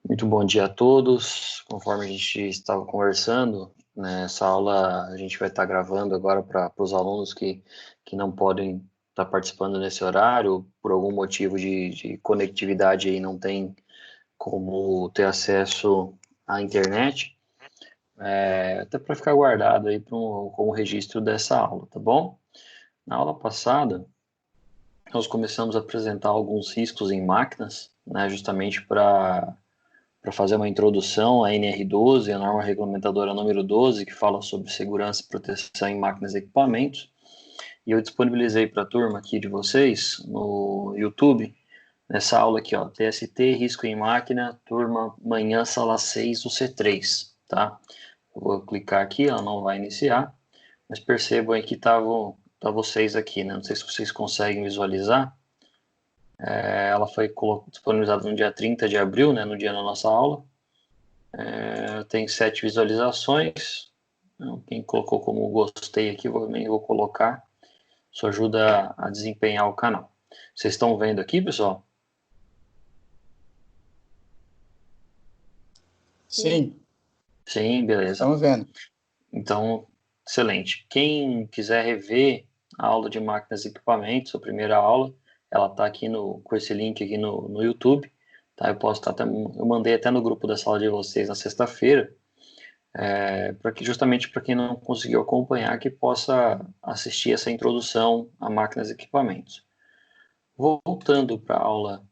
Muito bom dia a todos. Conforme a gente estava conversando, nessa aula a gente vai estar gravando agora para os alunos que não podem estar participando nesse horário, por algum motivo de conectividade aí não tem como ter acesso à internet, até para ficar guardado aí como registro dessa aula, tá bom? Na aula passada, nós começamos a apresentar alguns riscos em máquinas, né, justamente para fazer uma introdução à NR12, a norma regulamentadora número 12, que fala sobre segurança e proteção em máquinas e equipamentos. E eu disponibilizei para a turma aqui de vocês, no YouTube, nessa aula aqui, ó, TST, risco em máquina, turma, manhã, sala 6, do C3, tá? Eu vou clicar aqui, ela não vai iniciar, mas percebam aí que tá vocês aqui, né? Não sei se vocês conseguem visualizar. Ela foi disponibilizada no dia 30 de abril, né, no dia da nossa aula. Tem 7 visualizações. Quem colocou como gostei aqui, vou colocar. Isso ajuda a desempenhar o canal. Vocês estão vendo aqui, pessoal? Sim, Sim, beleza. estamos vendo. Então, excelente. Quem quiser rever a aula de máquinas e equipamentos, a primeira aula, ela está aqui com esse link aqui no YouTube. Tá? Eu mandei até no grupo da sala de vocês na sexta-feira. Justamente para quem não conseguiu acompanhar, que possa assistir essa introdução a máquinas e equipamentos. Voltando para a aula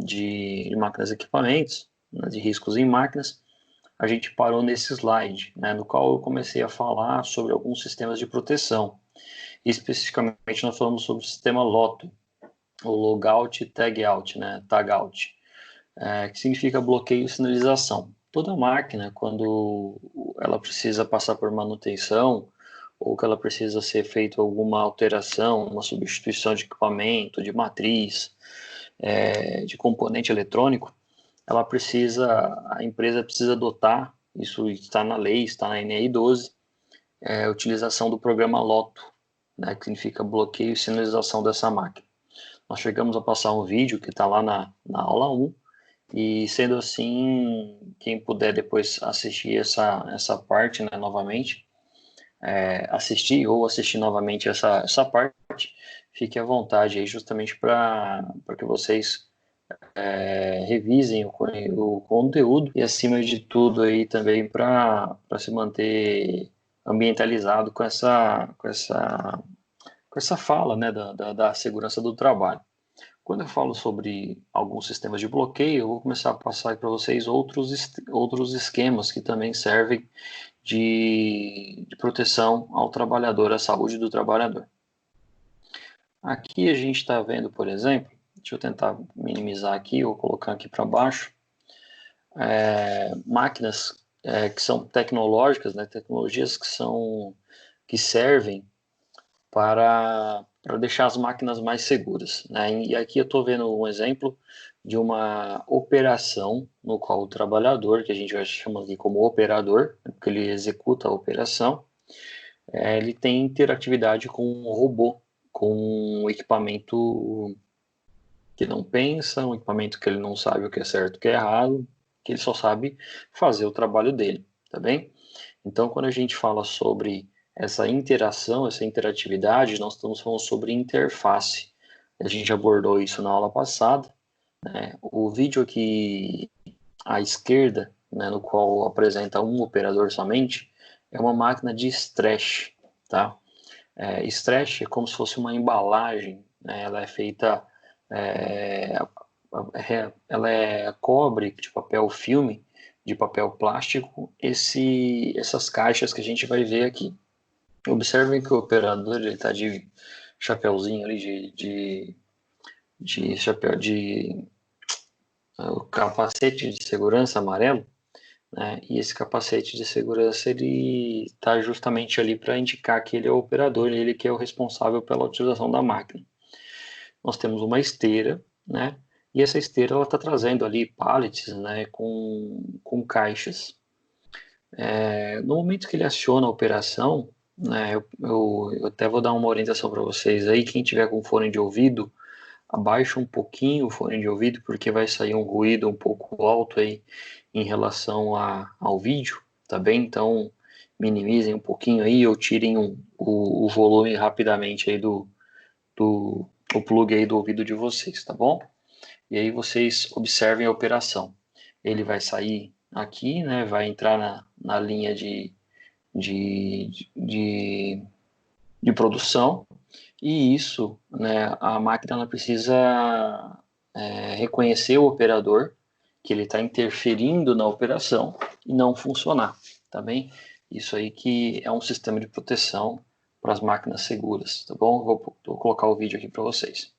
de máquinas e equipamentos, né, de riscos em máquinas, a gente parou nesse slide, né, no qual eu comecei a falar sobre alguns sistemas de proteção. Especificamente, nós falamos sobre o sistema LOTO, o Logout e Tagout, né, Tagout, que significa bloqueio e sinalização. Toda máquina, quando ela precisa passar por manutenção ou que ela precisa ser feita alguma alteração, uma substituição de equipamento, de matriz, de componente eletrônico, a empresa precisa adotar, isso está na lei, está na NR12, a utilização do programa LOTO, né, que significa bloqueio e sinalização dessa máquina. Nós chegamos a passar um vídeo que está lá na aula 1, e sendo assim, quem puder depois assistir essa parte, né, novamente, assistir novamente essa parte, fique à vontade aí, justamente para que vocês revisem o conteúdo e, acima de tudo, aí também para se manter ambientalizado com essa fala, né, da segurança do trabalho. Quando eu falo sobre alguns sistemas de bloqueio, eu vou começar a passar para vocês outros esquemas que também servem de proteção ao trabalhador, à saúde do trabalhador. Aqui a gente está vendo, por exemplo, deixa eu tentar minimizar aqui ou colocar aqui para baixo, máquinas que são tecnológicas, né, tecnologias que servem para deixar as máquinas mais seguras, né? E aqui eu estou vendo um exemplo de uma operação no qual o trabalhador, que a gente vai chamar aqui como operador, porque ele executa a operação, ele tem interatividade com um robô, com um equipamento que não pensa, um equipamento que ele não sabe o que é certo e o que é errado, que ele só sabe fazer o trabalho dele, tá bem? Então, quando a gente fala sobre essa interação, essa interatividade, nós estamos falando sobre interface. A gente abordou isso na aula passada, né? O vídeo aqui à esquerda, né, no qual apresenta um operador somente, é uma máquina de stretch, tá? Stretch é como se fosse uma embalagem, né? Ela é feita, é, ela cobre de papel filme, de papel plástico, essas caixas que a gente vai ver aqui. Observem que o operador está de chapéuzinho ali, de chapéu de o capacete de segurança amarelo, né? E esse capacete de segurança ele está justamente ali para indicar que ele é o operador, ele que é o responsável pela utilização da máquina. Nós temos uma esteira, né? E essa esteira ela está trazendo ali pallets, né? Com caixas. No momento que ele aciona a operação, né? Eu até vou dar uma orientação para vocês aí. Quem tiver com fone de ouvido, abaixa um pouquinho o fone de ouvido, porque vai sair um ruído um pouco alto aí em relação ao vídeo, tá bem? Então, minimizem um pouquinho aí ou tirem o volume rapidamente aí o plug aí do ouvido de vocês, tá bom? E aí vocês observem a operação. Ele vai sair aqui, né? Vai entrar na linha de, de, de produção, e isso, né, a máquina ela precisa reconhecer o operador, que ele está interferindo na operação e não funcionar, tá bem? Isso aí que é um sistema de proteção para as máquinas seguras, tá bom? Vou colocar o vídeo aqui para vocês.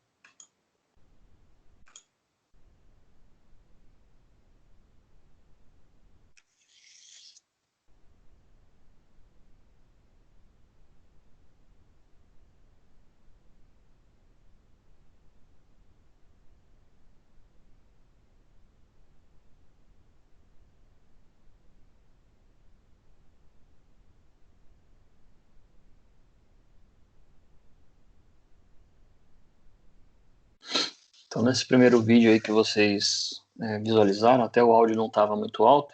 Então, nesse primeiro vídeo aí que vocês visualizaram, até o áudio não estava muito alto,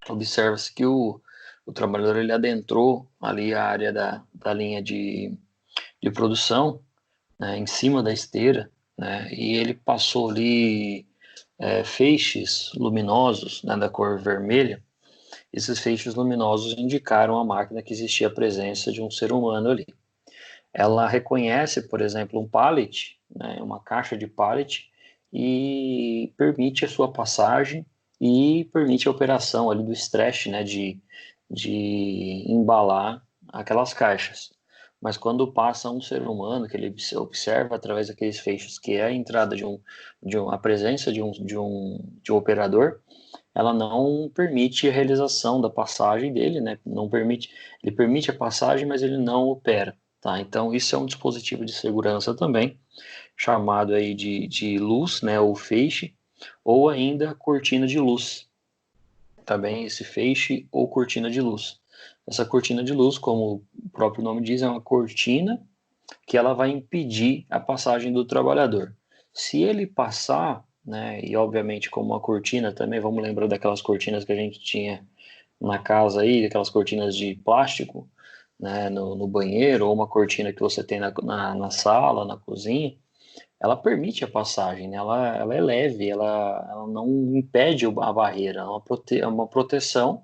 observa-se que o trabalhador ele adentrou ali a área da linha de produção, né, em cima da esteira, né, e ele passou ali feixes luminosos, né, da cor vermelha. Esses feixes luminosos indicaram à máquina que existia a presença de um ser humano ali. Ela reconhece, por exemplo, um pallet, né, uma caixa de pallet, e permite a sua passagem e permite a operação ali do stretch, né, de embalar aquelas caixas. Mas quando passa um ser humano, que ele observa através daqueles feixes que é a entrada a presença de um operador, ela não permite a realização da passagem dele, né? Não permite, ele permite a passagem, mas ele não opera, tá? Então isso é um dispositivo de segurança também, chamado aí de luz, né? Ou feixe, ou ainda cortina de luz, tá bem? Esse feixe ou cortina de luz. Essa cortina de luz, como o próprio nome diz, é uma cortina que ela vai impedir a passagem do trabalhador. Se ele passar, né, e obviamente como uma cortina também, vamos lembrar daquelas cortinas que a gente tinha na casa aí, aquelas cortinas de plástico, né, no banheiro, ou uma cortina que você tem na sala, na cozinha, ela permite a passagem, né? Ela é leve, ela não impede a barreira, é uma proteção,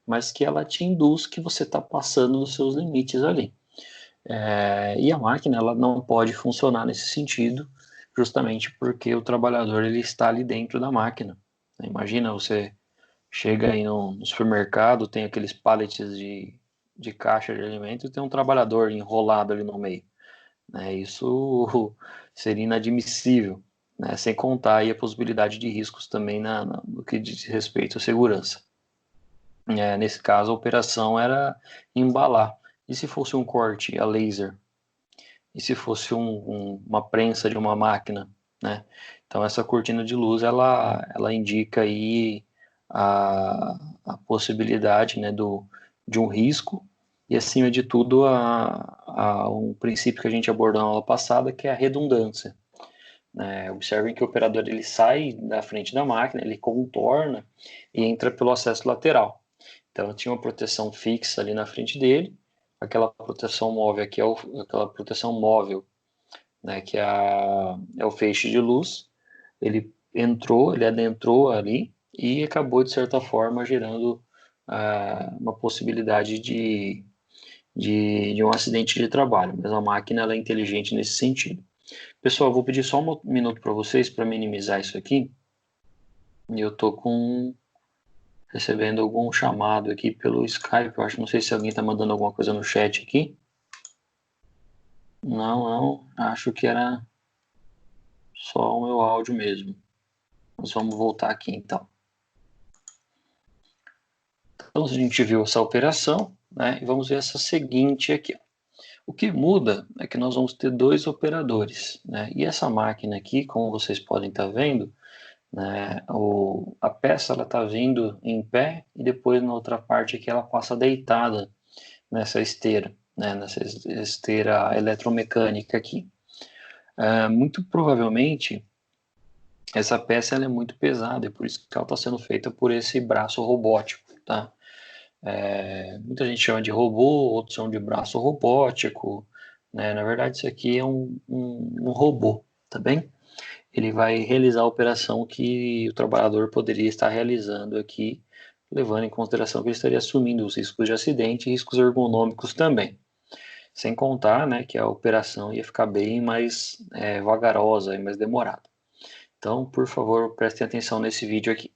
mas que ela te induz que você está passando dos seus limites ali. E a máquina ela não pode funcionar nesse sentido, justamente porque o trabalhador ele está ali dentro da máquina. Imagina, você chega aí no supermercado, tem aqueles pallets de caixa de alimentos e tem um trabalhador enrolado ali no meio, né? Isso seria inadmissível, né? Sem contar aí a possibilidade de riscos também no que diz respeito à segurança. Nesse caso, a operação era embalar. E se fosse um corte a laser? E se fosse uma prensa de uma máquina, né? Então essa cortina de luz ela indica aí a possibilidade, né, de um risco e acima de tudo um princípio que a gente abordou na aula passada, que é a redundância, né? Observem que o operador ele sai da frente da máquina, ele contorna e entra pelo acesso lateral. Então tinha uma proteção fixa ali na frente dele, aquela proteção móvel aqui aquela proteção móvel, né, que é o feixe de luz. Ele adentrou ali e acabou de certa forma gerando uma possibilidade de um acidente de trabalho. Mas a máquina ela é inteligente nesse sentido. Pessoal, eu vou pedir só um minuto para vocês para minimizar isso aqui. E eu tô recebendo algum chamado aqui pelo Skype. Eu acho, não sei se alguém está mandando alguma coisa no chat aqui. Não, não. Acho que era só o meu áudio mesmo. Mas vamos voltar aqui então. Então a gente viu essa operação, né? E vamos ver essa seguinte aqui. O que muda é que nós vamos ter dois operadores, né? E essa máquina aqui, como vocês podem estar vendo, né? A peça ela está vindo em pé e depois na outra parte aqui ela passa deitada nessa esteira, né? Nessa esteira eletromecânica aqui. Muito provavelmente essa peça ela é muito pesada, é por isso que ela está sendo feita por esse braço robótico, tá? Muita gente chama de robô, outros chamam de braço robótico, né? Na verdade, isso aqui é um robô, tá bem? Ele vai realizar a operação que o trabalhador poderia estar realizando aqui, levando em consideração que ele estaria assumindo os riscos de acidente e riscos ergonômicos também. Sem contar, né, que a operação ia ficar bem mais vagarosa e mais demorada. Então, por favor, prestem atenção nesse vídeo aqui.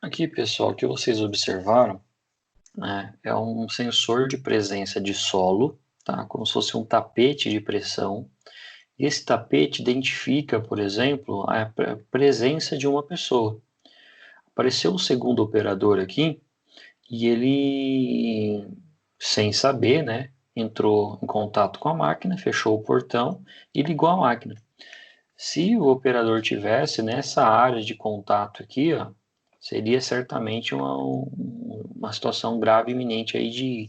Aqui, pessoal, o que vocês observaram, né, é um sensor de presença de solo, tá? Como se fosse um tapete de pressão. E esse tapete identifica, por exemplo, a presença de uma pessoa. Apareceu o segundo operador aqui e ele, sem saber, né, entrou em contato com a máquina, fechou o portão e ligou a máquina. Se o operador tivesse nessa área de contato aqui, ó, seria certamente uma situação grave iminente aí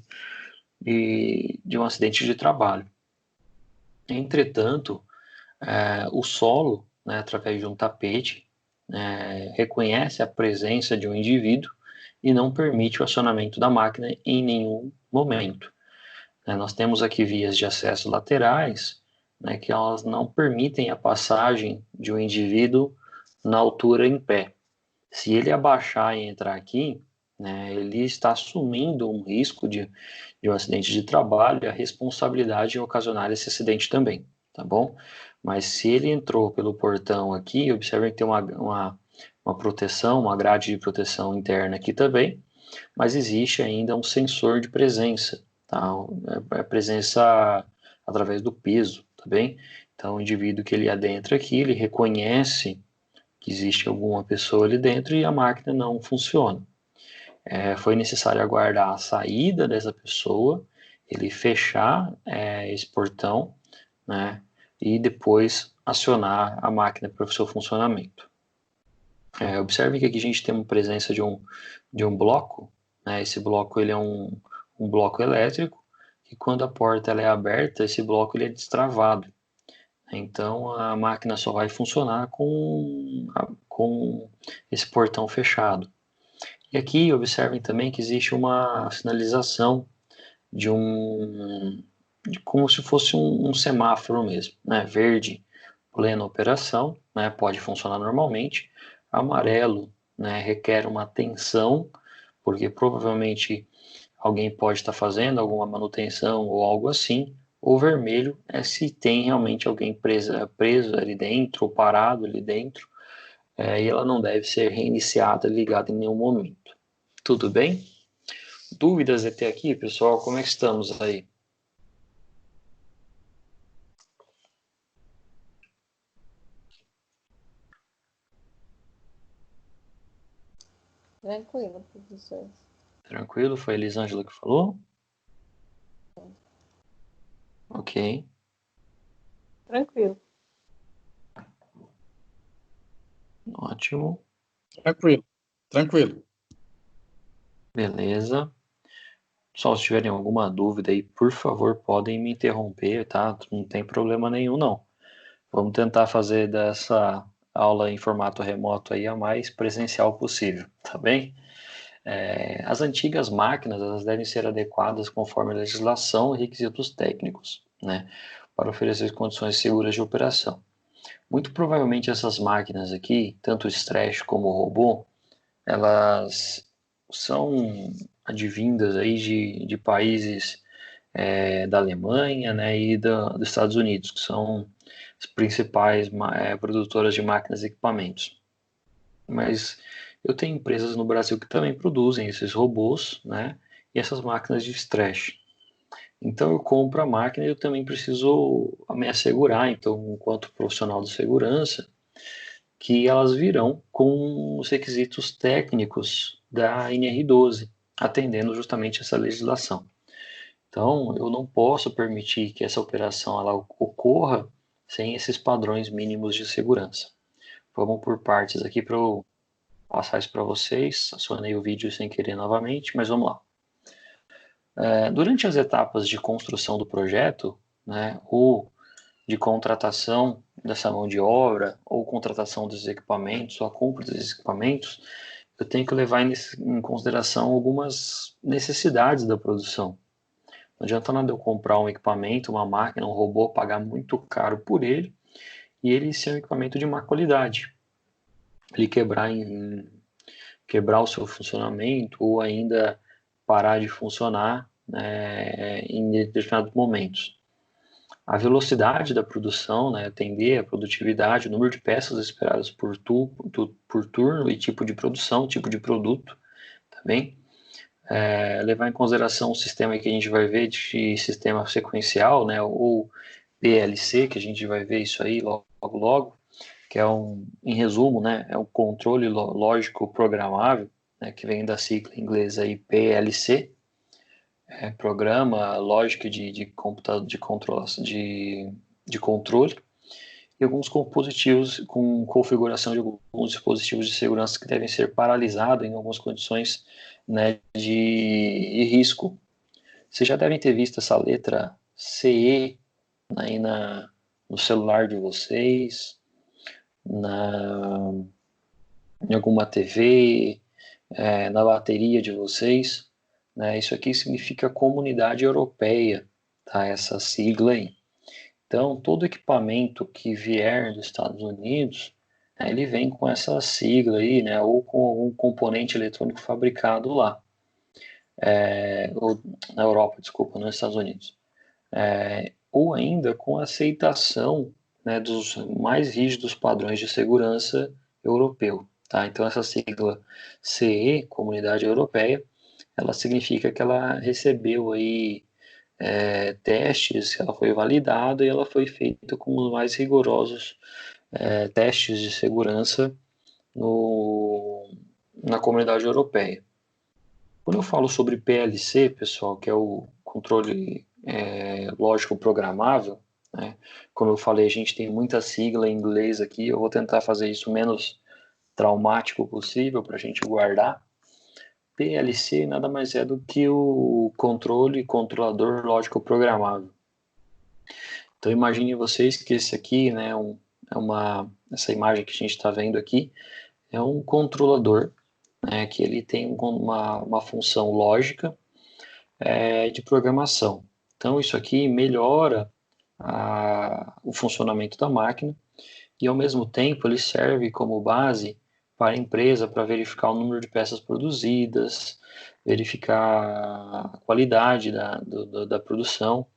de um acidente de trabalho. Entretanto, o solo, né, através de um tapete, reconhece a presença de um indivíduo e não permite o acionamento da máquina em nenhum momento. Nós temos aqui vias de acesso laterais, né, que elas não permitem a passagem de um indivíduo na altura em pé. Se ele abaixar e entrar aqui, né, ele está assumindo um risco de um acidente de trabalho e a responsabilidade em ocasionar esse acidente também, tá bom? Mas se ele entrou pelo portão aqui, observem que tem uma proteção, uma grade de proteção interna aqui também, mas existe ainda um sensor de presença, tá? A presença através do peso, tá bem? Então, o indivíduo que ele adentra aqui, ele reconhece que existe alguma pessoa ali dentro e a máquina não funciona. Foi necessário aguardar a saída dessa pessoa, ele fechar esse portão, né? E depois acionar a máquina para o seu funcionamento. Observe que aqui a gente tem uma presença de um bloco, né? Esse bloco ele é um bloco elétrico, e quando a porta ela é aberta, esse bloco ele é destravado. Então a máquina só vai funcionar com esse portão fechado. E aqui observem também que existe uma sinalização de como se fosse um semáforo mesmo, né? Verde, plena operação, né? Pode funcionar normalmente. Amarelo, né? Requer uma atenção, porque provavelmente alguém pode estar fazendo alguma manutenção ou algo assim. O vermelho é se tem realmente alguém preso ali dentro ou parado ali dentro, e ela não deve ser reiniciada, ligada em nenhum momento. Tudo bem? Dúvidas até aqui, pessoal? Como é que estamos aí? Tranquilo, professor. Tranquilo? Foi a Elisângela que falou? Ok. Tranquilo. Ótimo. Tranquilo, tranquilo. Beleza. Só se tiverem alguma dúvida aí, por favor, podem me interromper, tá? Não tem problema nenhum, não. Vamos tentar fazer dessa aula em formato remoto aí a mais presencial possível, tá bem? As antigas máquinas, elas devem ser adequadas conforme a legislação e requisitos técnicos, né? Para oferecer condições seguras de operação. Muito provavelmente essas máquinas aqui, tanto o Stretch como o robô, elas são advindas aí de países da Alemanha, né, e dos Estados Unidos, que são as principais produtoras de máquinas e equipamentos. Mas eu tenho empresas no Brasil que também produzem esses robôs, né, e essas máquinas de stretch. Então eu compro a máquina e eu também preciso me assegurar, então, enquanto profissional de segurança, que elas virão com os requisitos técnicos da NR12, atendendo justamente essa legislação. Então, eu não posso permitir que essa operação ela ocorra sem esses padrões mínimos de segurança. Vamos por partes aqui para eu passar isso para vocês. Acionei o vídeo sem querer novamente, mas vamos lá. Durante as etapas de construção do projeto, né, ou de contratação dessa mão de obra, ou contratação dos equipamentos, ou a compra dos equipamentos, eu tenho que levar em consideração algumas necessidades da produção. Não adianta nada eu comprar um equipamento, uma máquina, um robô, pagar muito caro por ele, e ele ser um equipamento de má qualidade. Ele quebrar o seu funcionamento, ou ainda parar de funcionar, né, em determinados momentos. A velocidade da produção, né, atender a produtividade, o número de peças esperadas por turno e tipo de produção, tipo de produto também. Levar em consideração o sistema que a gente vai ver de sistema sequencial, né, ou PLC, que a gente vai ver isso aí logo, que é em resumo, né, é um controle lógico programável, né, que vem da sigla em inglês aí PLC, programa lógica de computador de controle, e alguns dispositivos com configuração de alguns dispositivos de segurança que devem ser paralisados em algumas condições, né, de risco. Vocês já devem ter visto essa letra CE aí no celular de vocês, em alguma TV, na bateria de vocês, né? Isso aqui significa Comunidade Europeia, tá? Essa sigla aí. Então, todo equipamento que vier dos Estados Unidos, né, ele vem com essa sigla aí, né? Ou com algum componente eletrônico fabricado lá. Ou na Europa, desculpa, nos Estados Unidos. Ou ainda com aceitação, né, dos mais rígidos padrões de segurança europeu. Tá? Então, essa sigla CE, Comunidade Europeia, ela significa que ela recebeu aí testes, ela foi validada e ela foi feita com os mais rigorosos testes de segurança na comunidade europeia. Quando eu falo sobre PLC, pessoal, que é o controle lógico programável, né? Como eu falei, a gente tem muita sigla em inglês aqui, eu vou tentar fazer isso menos traumático possível para a gente guardar. PLC nada mais é do que o controlador lógico programável. Então imagine vocês que esse aqui, né, essa imagem que a gente está vendo aqui, é um controlador, né, que ele tem uma função lógica de programação. Então isso aqui melhora o funcionamento da máquina e ao mesmo tempo ele serve como base para a empresa para verificar o número de peças produzidas, verificar a qualidade da produção,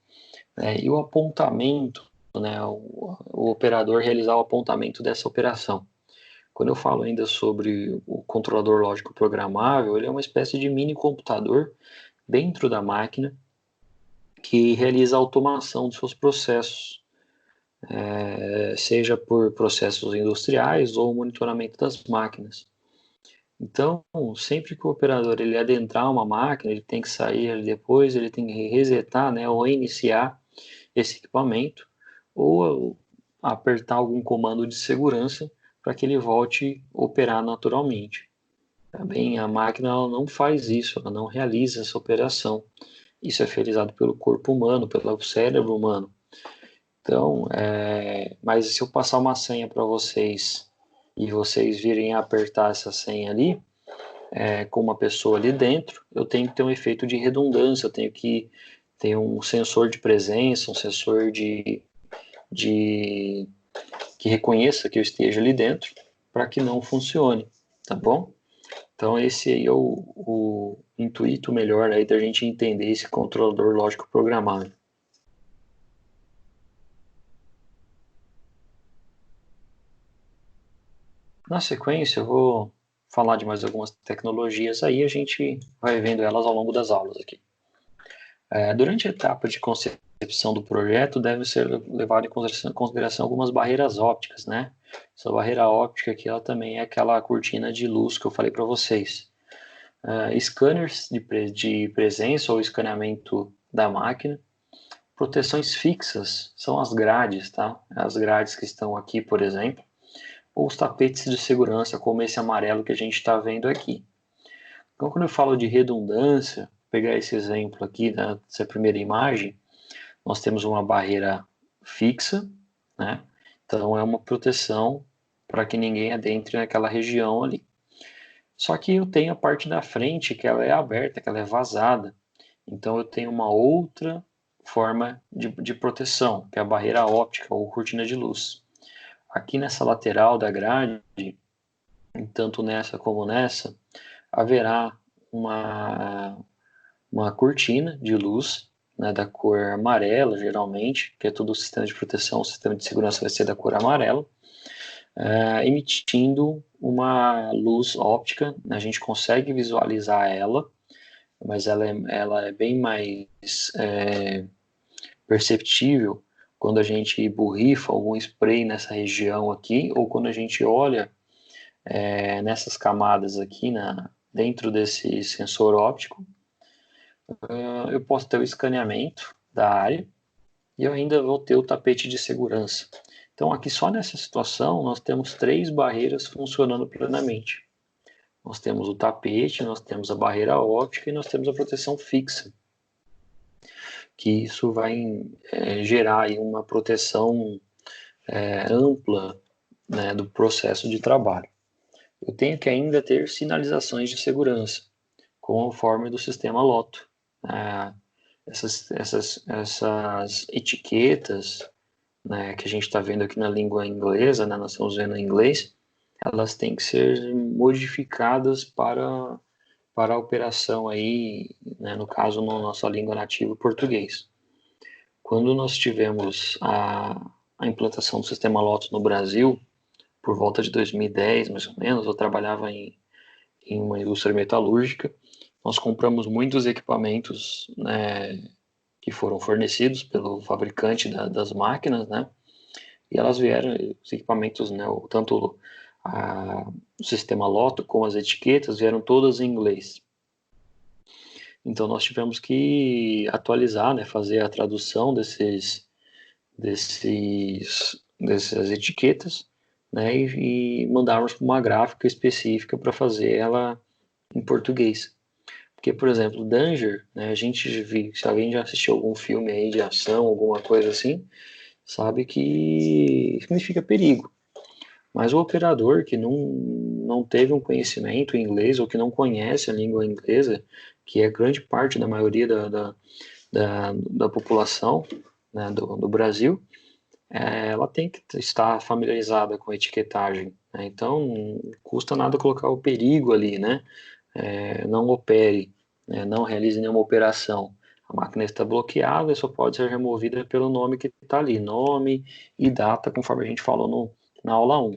né, e o apontamento, né, o operador realizar o apontamento dessa operação. Quando eu falo ainda sobre o controlador lógico programável, ele é uma espécie de mini computador dentro da máquina que realiza a automação dos seus processos, seja por processos industriais ou monitoramento das máquinas. Então, sempre que o operador ele adentrar uma máquina, ele tem que sair depois, ele tem que resetar, né, ou iniciar esse equipamento, ou apertar algum comando de segurança para que ele volte a operar naturalmente. Também a máquina ela não faz isso, ela não realiza essa operação. Isso é realizado pelo corpo humano, pelo cérebro humano. Então, mas se eu passar uma senha para vocês e vocês virem apertar essa senha ali, com uma pessoa ali dentro, eu tenho que ter um efeito de redundância, eu tenho que ter um sensor de presença, um sensor que reconheça que eu esteja ali dentro, para que não funcione, tá bom? Então esse aí é o intuito melhor aí da gente entender esse controlador lógico programável. Na sequência, eu vou falar de mais algumas tecnologias aí, a gente vai vendo elas ao longo das aulas aqui. Durante a etapa de concepção do projeto, deve ser levado em consideração algumas barreiras ópticas, né? Essa barreira óptica aqui, ela também é aquela cortina de luz que eu falei para vocês. Scanners de presença ou escaneamento da máquina. Proteções fixas são as grades, tá? As grades que estão aqui, por exemplo, ou os tapetes de segurança, como esse amarelo que a gente está vendo aqui. Então, quando eu falo de redundância, vou pegar esse exemplo aqui dessa primeira imagem, nós temos uma barreira fixa, né? Então é uma proteção para que ninguém adentre naquela região ali. Só que eu tenho a parte da frente que ela é aberta, que ela é vazada. Então eu tenho uma outra forma de proteção, que é a barreira óptica ou cortina de luz. Aqui nessa lateral da grade, tanto nessa como nessa, haverá uma cortina de luz, né, da cor amarela, geralmente, que é todo o sistema de proteção, o sistema de segurança vai ser da cor amarela, emitindo uma luz óptica, né, a gente consegue visualizar ela, mas ela é bem mais perceptível quando a gente borrifa algum spray nessa região aqui, ou quando a gente olha nessas camadas aqui, dentro desse sensor óptico, eu posso ter o escaneamento da área e eu ainda vou ter o tapete de segurança. Então aqui só nessa situação nós temos 3 barreiras funcionando plenamente. Nós temos o tapete, nós temos a barreira óptica e nós temos a proteção fixa, que isso vai gerar aí uma proteção ampla, né, do processo de trabalho. Eu tenho que ainda ter sinalizações de segurança, conforme do sistema Loto. Essas etiquetas, né, que a gente está vendo aqui na língua inglesa, né, nós estamos vendo em inglês, elas têm que ser modificadas para a operação aí, né, no caso, na nossa língua nativa, português. Quando nós tivemos a implantação do sistema Lotus no Brasil, por volta de 2010, mais ou menos, eu trabalhava em uma indústria metalúrgica, nós compramos muitos equipamentos, né, que foram fornecidos pelo fabricante das máquinas, né, e elas vieram, os equipamentos, né, tanto o sistema Loto como as etiquetas vieram todas em inglês. Então nós tivemos que atualizar, né, fazer a tradução dessas etiquetas, né, e mandarmos para uma gráfica específica para fazer ela em português. Porque, por exemplo, Danger, né, a gente viu, se alguém já assistiu algum filme aí de ação, alguma coisa assim, sabe que significa perigo. Mas o operador que não teve um conhecimento em inglês ou que não conhece a língua inglesa, que é grande parte da maioria da população, né, do Brasil, ela tem que estar familiarizada com a etiquetagem, né? Então, não custa nada colocar o perigo ali, né? Não opere, né? Não realize nenhuma operação. A máquina está bloqueada e só pode ser removida pelo nome que está ali, nome e data, conforme a gente falou na aula 1.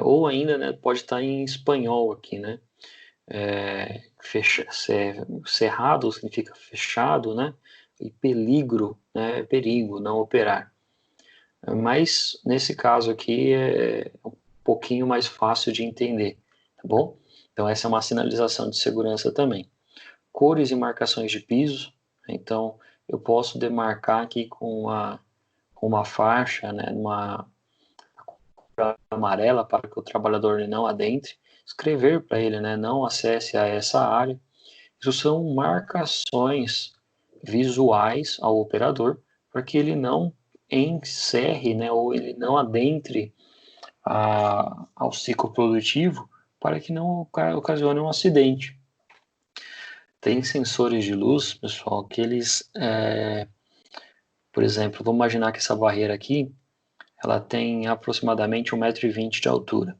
Ou ainda, né, pode estar em espanhol aqui, né? Cerrado significa fechado, né? E peligro, né, é perigo, não operar. Mas nesse caso aqui é um pouquinho mais fácil de entender, tá bom? Então essa é uma sinalização de segurança também. Cores e marcações de piso, então eu posso demarcar aqui com uma faixa, né, uma amarela para que o trabalhador não adentre, escrever para ele, né, não acesse a essa área. Isso são marcações visuais ao operador para que ele não encerre, né, ou ele não adentre ao ciclo produtivo para que não ocasione um acidente. Tem sensores de luz, pessoal, que eles, por exemplo, vamos imaginar que essa barreira aqui, ela tem aproximadamente 1,20 m de altura.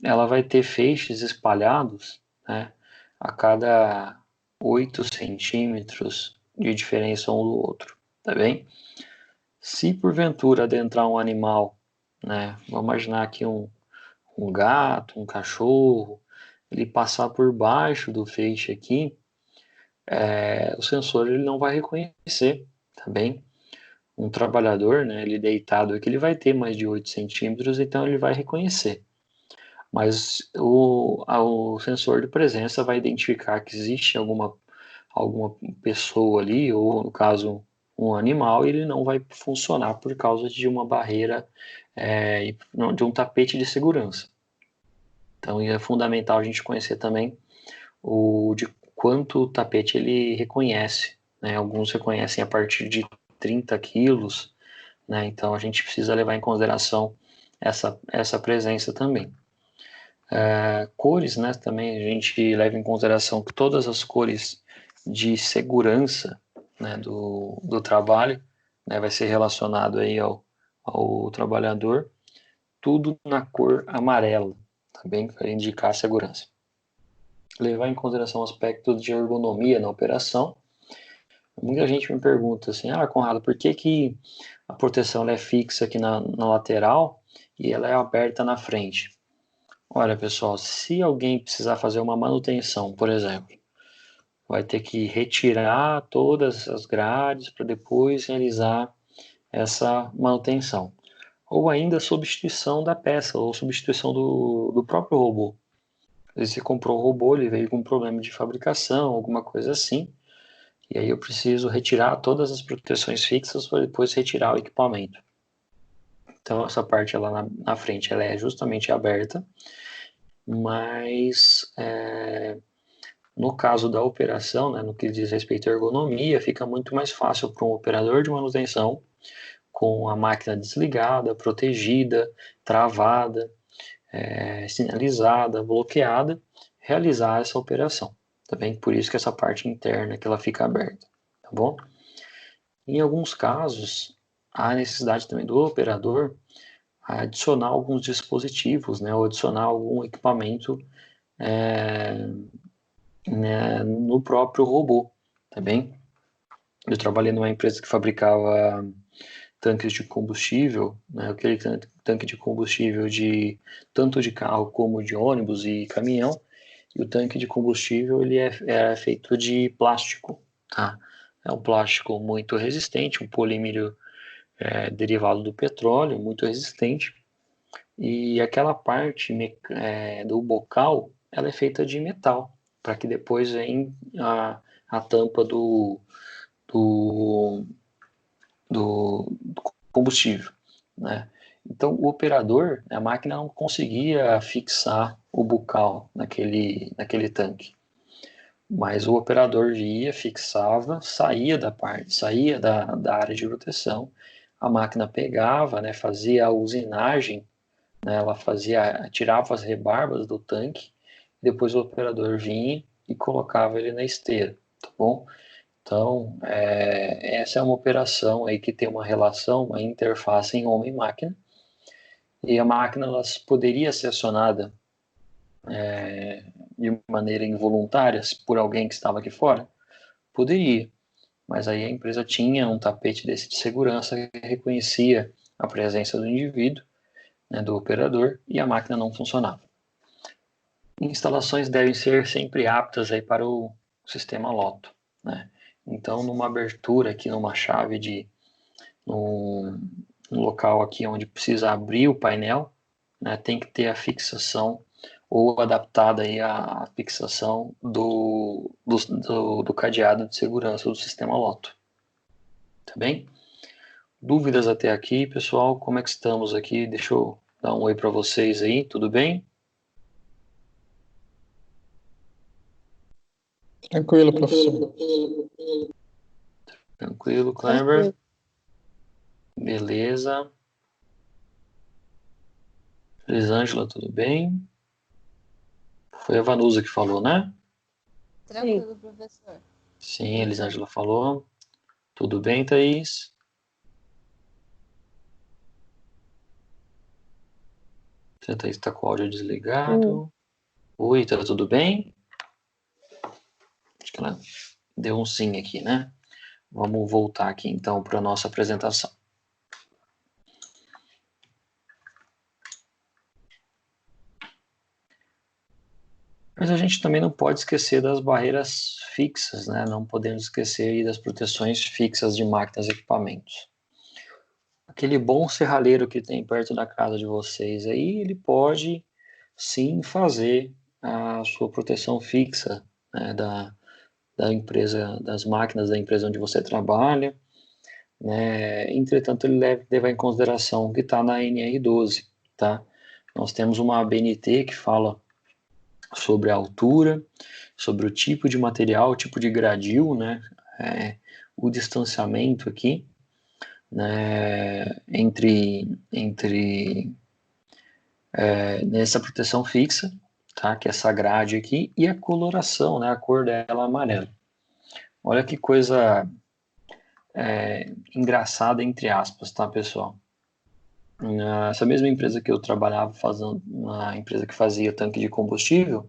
Ela vai ter feixes espalhados, né, a cada 8 centímetros de diferença um do outro, tá bem? Se porventura adentrar um animal, né, vamos imaginar aqui um gato, um cachorro, ele passar por baixo do feixe aqui, o sensor ele não vai reconhecer, tá bem? Um trabalhador, né, ele deitado aqui, ele vai ter mais de 8 centímetros, então ele vai reconhecer. Mas o sensor de presença vai identificar que existe alguma pessoa ali, ou no caso um animal, e ele não vai funcionar por causa de uma barreira, de um tapete de segurança. Então é fundamental a gente conhecer também de quanto o tapete ele reconhece, né? Alguns reconhecem a partir de 30 quilos, né? Então a gente precisa levar em consideração essa presença também. Cores, né? Também a gente leva em consideração que todas as cores de segurança, né, do trabalho, né, vai ser relacionado aí ao trabalhador, tudo na cor amarela, tá bem? Para indicar a segurança. Levar em consideração o aspecto de ergonomia na operação. Muita gente me pergunta assim, Conrado, por que a proteção ela é fixa aqui na lateral e ela é aberta na frente? Olha, pessoal, se alguém precisar fazer uma manutenção, por exemplo, vai ter que retirar todas as grades para depois realizar essa manutenção. Ou ainda substituição da peça, ou substituição do próprio robô. Você comprou o robô, ele veio com um problema de fabricação, alguma coisa assim, e aí eu preciso retirar todas as proteções fixas para depois retirar o equipamento. Então essa parte lá na frente ela é justamente aberta, mas no caso da operação, né, no que diz respeito à ergonomia, fica muito mais fácil para um operador de manutenção, com a máquina desligada, protegida, travada, sinalizada, bloqueada, realizar essa operação. Tá bem? Por isso que essa parte interna que ela fica aberta, tá bom? Em alguns casos, há necessidade também do operador adicionar alguns dispositivos, né, ou adicionar algum equipamento né, no próprio robô, tá bem? Eu trabalhei numa empresa que fabricava tanques de combustível, né, aquele tanque de combustível tanto de carro como de ônibus e caminhão, e o tanque de combustível ele é feito de plástico, tá? É um plástico muito resistente, um polímero derivado do petróleo, muito resistente, e aquela parte do bocal, ela é feita de metal, para que depois venha a tampa do, do combustível, né? Então, o operador, a máquina não conseguia fixar o bocal naquele tanque, mas o operador ia, fixava, saía da área de proteção, a máquina pegava, né, fazia a usinagem, né, ela tirava as rebarbas do tanque, depois o operador vinha e colocava ele na esteira, tá bom? Então, essa é uma operação aí que tem uma relação, uma interface em homem e máquina, e a máquina ela poderia ser acionada de maneira involuntária por alguém que estava aqui fora? Poderia, mas aí a empresa tinha um tapete desse de segurança que reconhecia a presença do indivíduo, né, do operador, e a máquina não funcionava. Instalações devem ser sempre aptas aí para o sistema Loto, né? Então, numa abertura aqui, numa chave num local aqui onde precisa abrir o painel, né, tem que ter a fixação ou adaptada aí a fixação do cadeado de segurança do sistema Loto. Tá bem? Dúvidas até aqui, pessoal? Como é que estamos aqui? Deixa eu dar um oi para vocês aí, tudo bem? Tranquilo, professor. Tranquilo, Kleber? Beleza. Elisângela, tudo bem? Foi a Vanusa que falou, né? Tranquilo, professor. Sim, a Elisângela falou. Tudo bem, Thaís? A Thaís está com o áudio desligado. Oi, tá tudo bem? Acho que ela deu um sim aqui, né? Vamos voltar aqui então para a nossa apresentação. Mas a gente também não pode esquecer das barreiras fixas, né? Não podemos esquecer aí das proteções fixas de máquinas e equipamentos. Aquele bom serralheiro que tem perto da casa de vocês aí, ele pode sim fazer a sua proteção fixa, né, da empresa, das máquinas da empresa onde você trabalha, né? Entretanto, ele deve levar em consideração o que está na NR12, tá? Nós temos uma ABNT que fala sobre a altura, sobre o tipo de material, o tipo de gradil, né? O distanciamento aqui, né? Nessa proteção fixa, tá? Que é essa grade aqui, e a coloração, né? A cor dela é amarela. Olha que coisa engraçada, entre aspas, tá, pessoal? Essa mesma empresa que eu trabalhava fazendo, uma empresa que fazia tanque de combustível,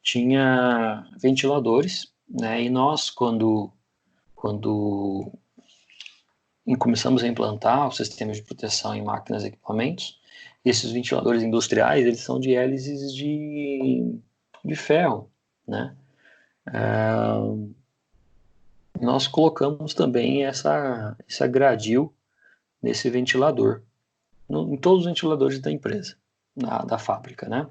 tinha ventiladores, né? E nós, quando começamos a implantar o sistema de proteção em máquinas e equipamentos, esses ventiladores industriais, eles são de hélices de ferro, né? Nós colocamos também essa gradil nesse ventilador, em todos os ventiladores da empresa, da fábrica, né?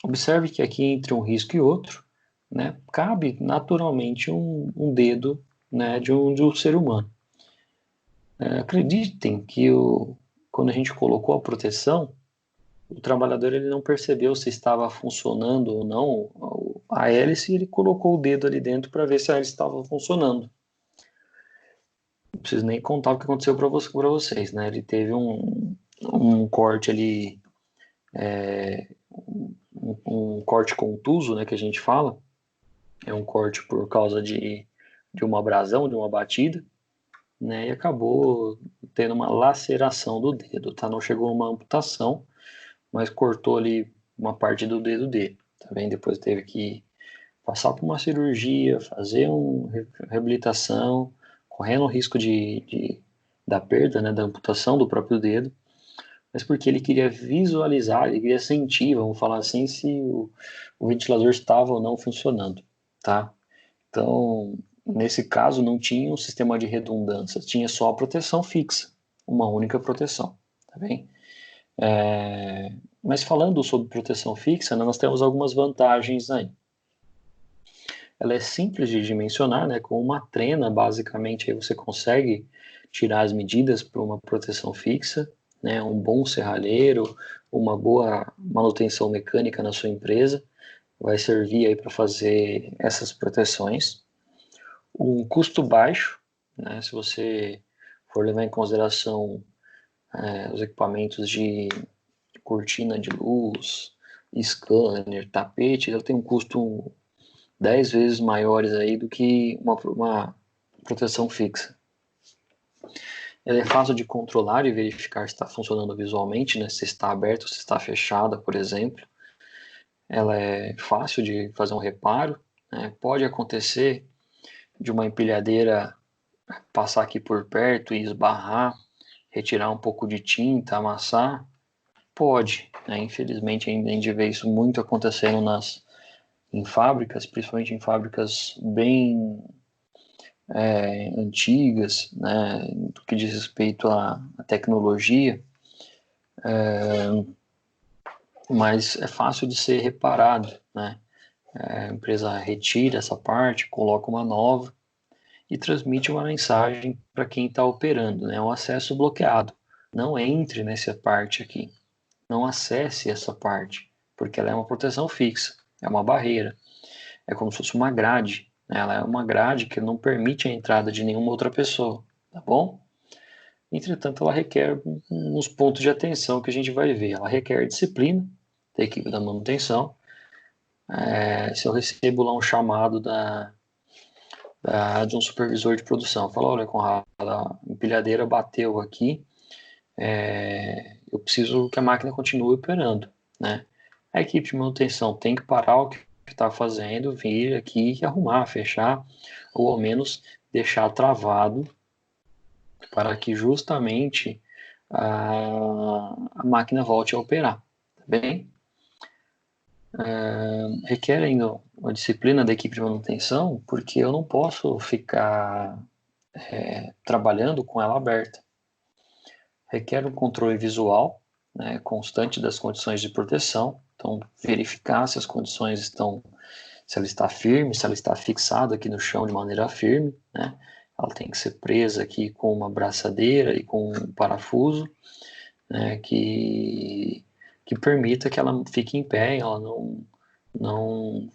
Observe que aqui entre um risco e outro, né, cabe naturalmente um dedo, né, de um ser humano. Acreditem que quando a gente colocou a proteção, o trabalhador ele não percebeu se estava funcionando ou não a hélice, e ele colocou o dedo ali dentro para ver se a hélice estava funcionando. Não preciso nem contar o que aconteceu para vocês, né? Ele teve um corte ali, um corte contuso, né, que a gente fala. É um corte por causa de uma abrasão, de uma batida, né? E acabou tendo uma laceração do dedo, tá? Não chegou a uma amputação, mas cortou ali uma parte do dedo dele, tá bem? Depois teve que passar por uma cirurgia, fazer uma reabilitação, correndo o risco da perda, né, da amputação do próprio dedo, mas porque ele queria visualizar, ele queria sentir, vamos falar assim, se o ventilador estava ou não funcionando, tá? Então, nesse caso, não tinha um sistema de redundância, tinha só a proteção fixa, uma única proteção, tá bem? Mas falando sobre proteção fixa, né, nós temos algumas vantagens aí. Ela é simples de dimensionar, né? Com uma trena, basicamente, aí você consegue tirar as medidas para uma proteção fixa, né? Um bom serralheiro, uma boa manutenção mecânica na sua empresa vai servir aí para fazer essas proteções. Um custo baixo, né? Se você for levar em consideração os equipamentos de cortina de luz, scanner, tapete, ela tem um custo 10 vezes maiores aí do que uma proteção fixa. Ela é fácil de controlar e verificar se está funcionando visualmente, né? Se está aberto, se está fechada, por exemplo. Ela é fácil de fazer um reparo, né? Pode acontecer de uma empilhadeira passar aqui por perto e esbarrar, retirar um pouco de tinta, amassar. Pode, né? Infelizmente a gente vê isso muito acontecendo em fábricas, principalmente em fábricas bem antigas, né, do que diz respeito à tecnologia, mas é fácil de ser reparado, né? A empresa retira essa parte, coloca uma nova e transmite uma mensagem para quem está operando, né? Um acesso bloqueado. Não entre nessa parte aqui, não acesse essa parte, porque ela é uma proteção fixa, é uma barreira, é como se fosse uma grade. Ela é uma grade que não permite a entrada de nenhuma outra pessoa, tá bom? Entretanto, ela requer uns pontos de atenção que a gente vai ver. Ela requer disciplina da equipe da manutenção. Se eu recebo lá um chamado de um supervisor de produção, fala, olha, Conrado, a empilhadeira bateu aqui, eu preciso que a máquina continue operando, né? A equipe de manutenção tem que parar o que está fazendo, vir aqui e arrumar, fechar, ou ao menos deixar travado para que justamente a máquina volte a operar, tá bem? requer ainda uma disciplina da equipe de manutenção, porque eu não posso ficar trabalhando com ela aberta. Requer um controle visual, né, constante das condições de proteção, então verificar se as condições estão, se ela está firme, se ela está fixada aqui no chão de maneira firme, né, ela tem que ser presa aqui com uma braçadeira e com um parafuso, né, que permita que ela fique em pé, ela não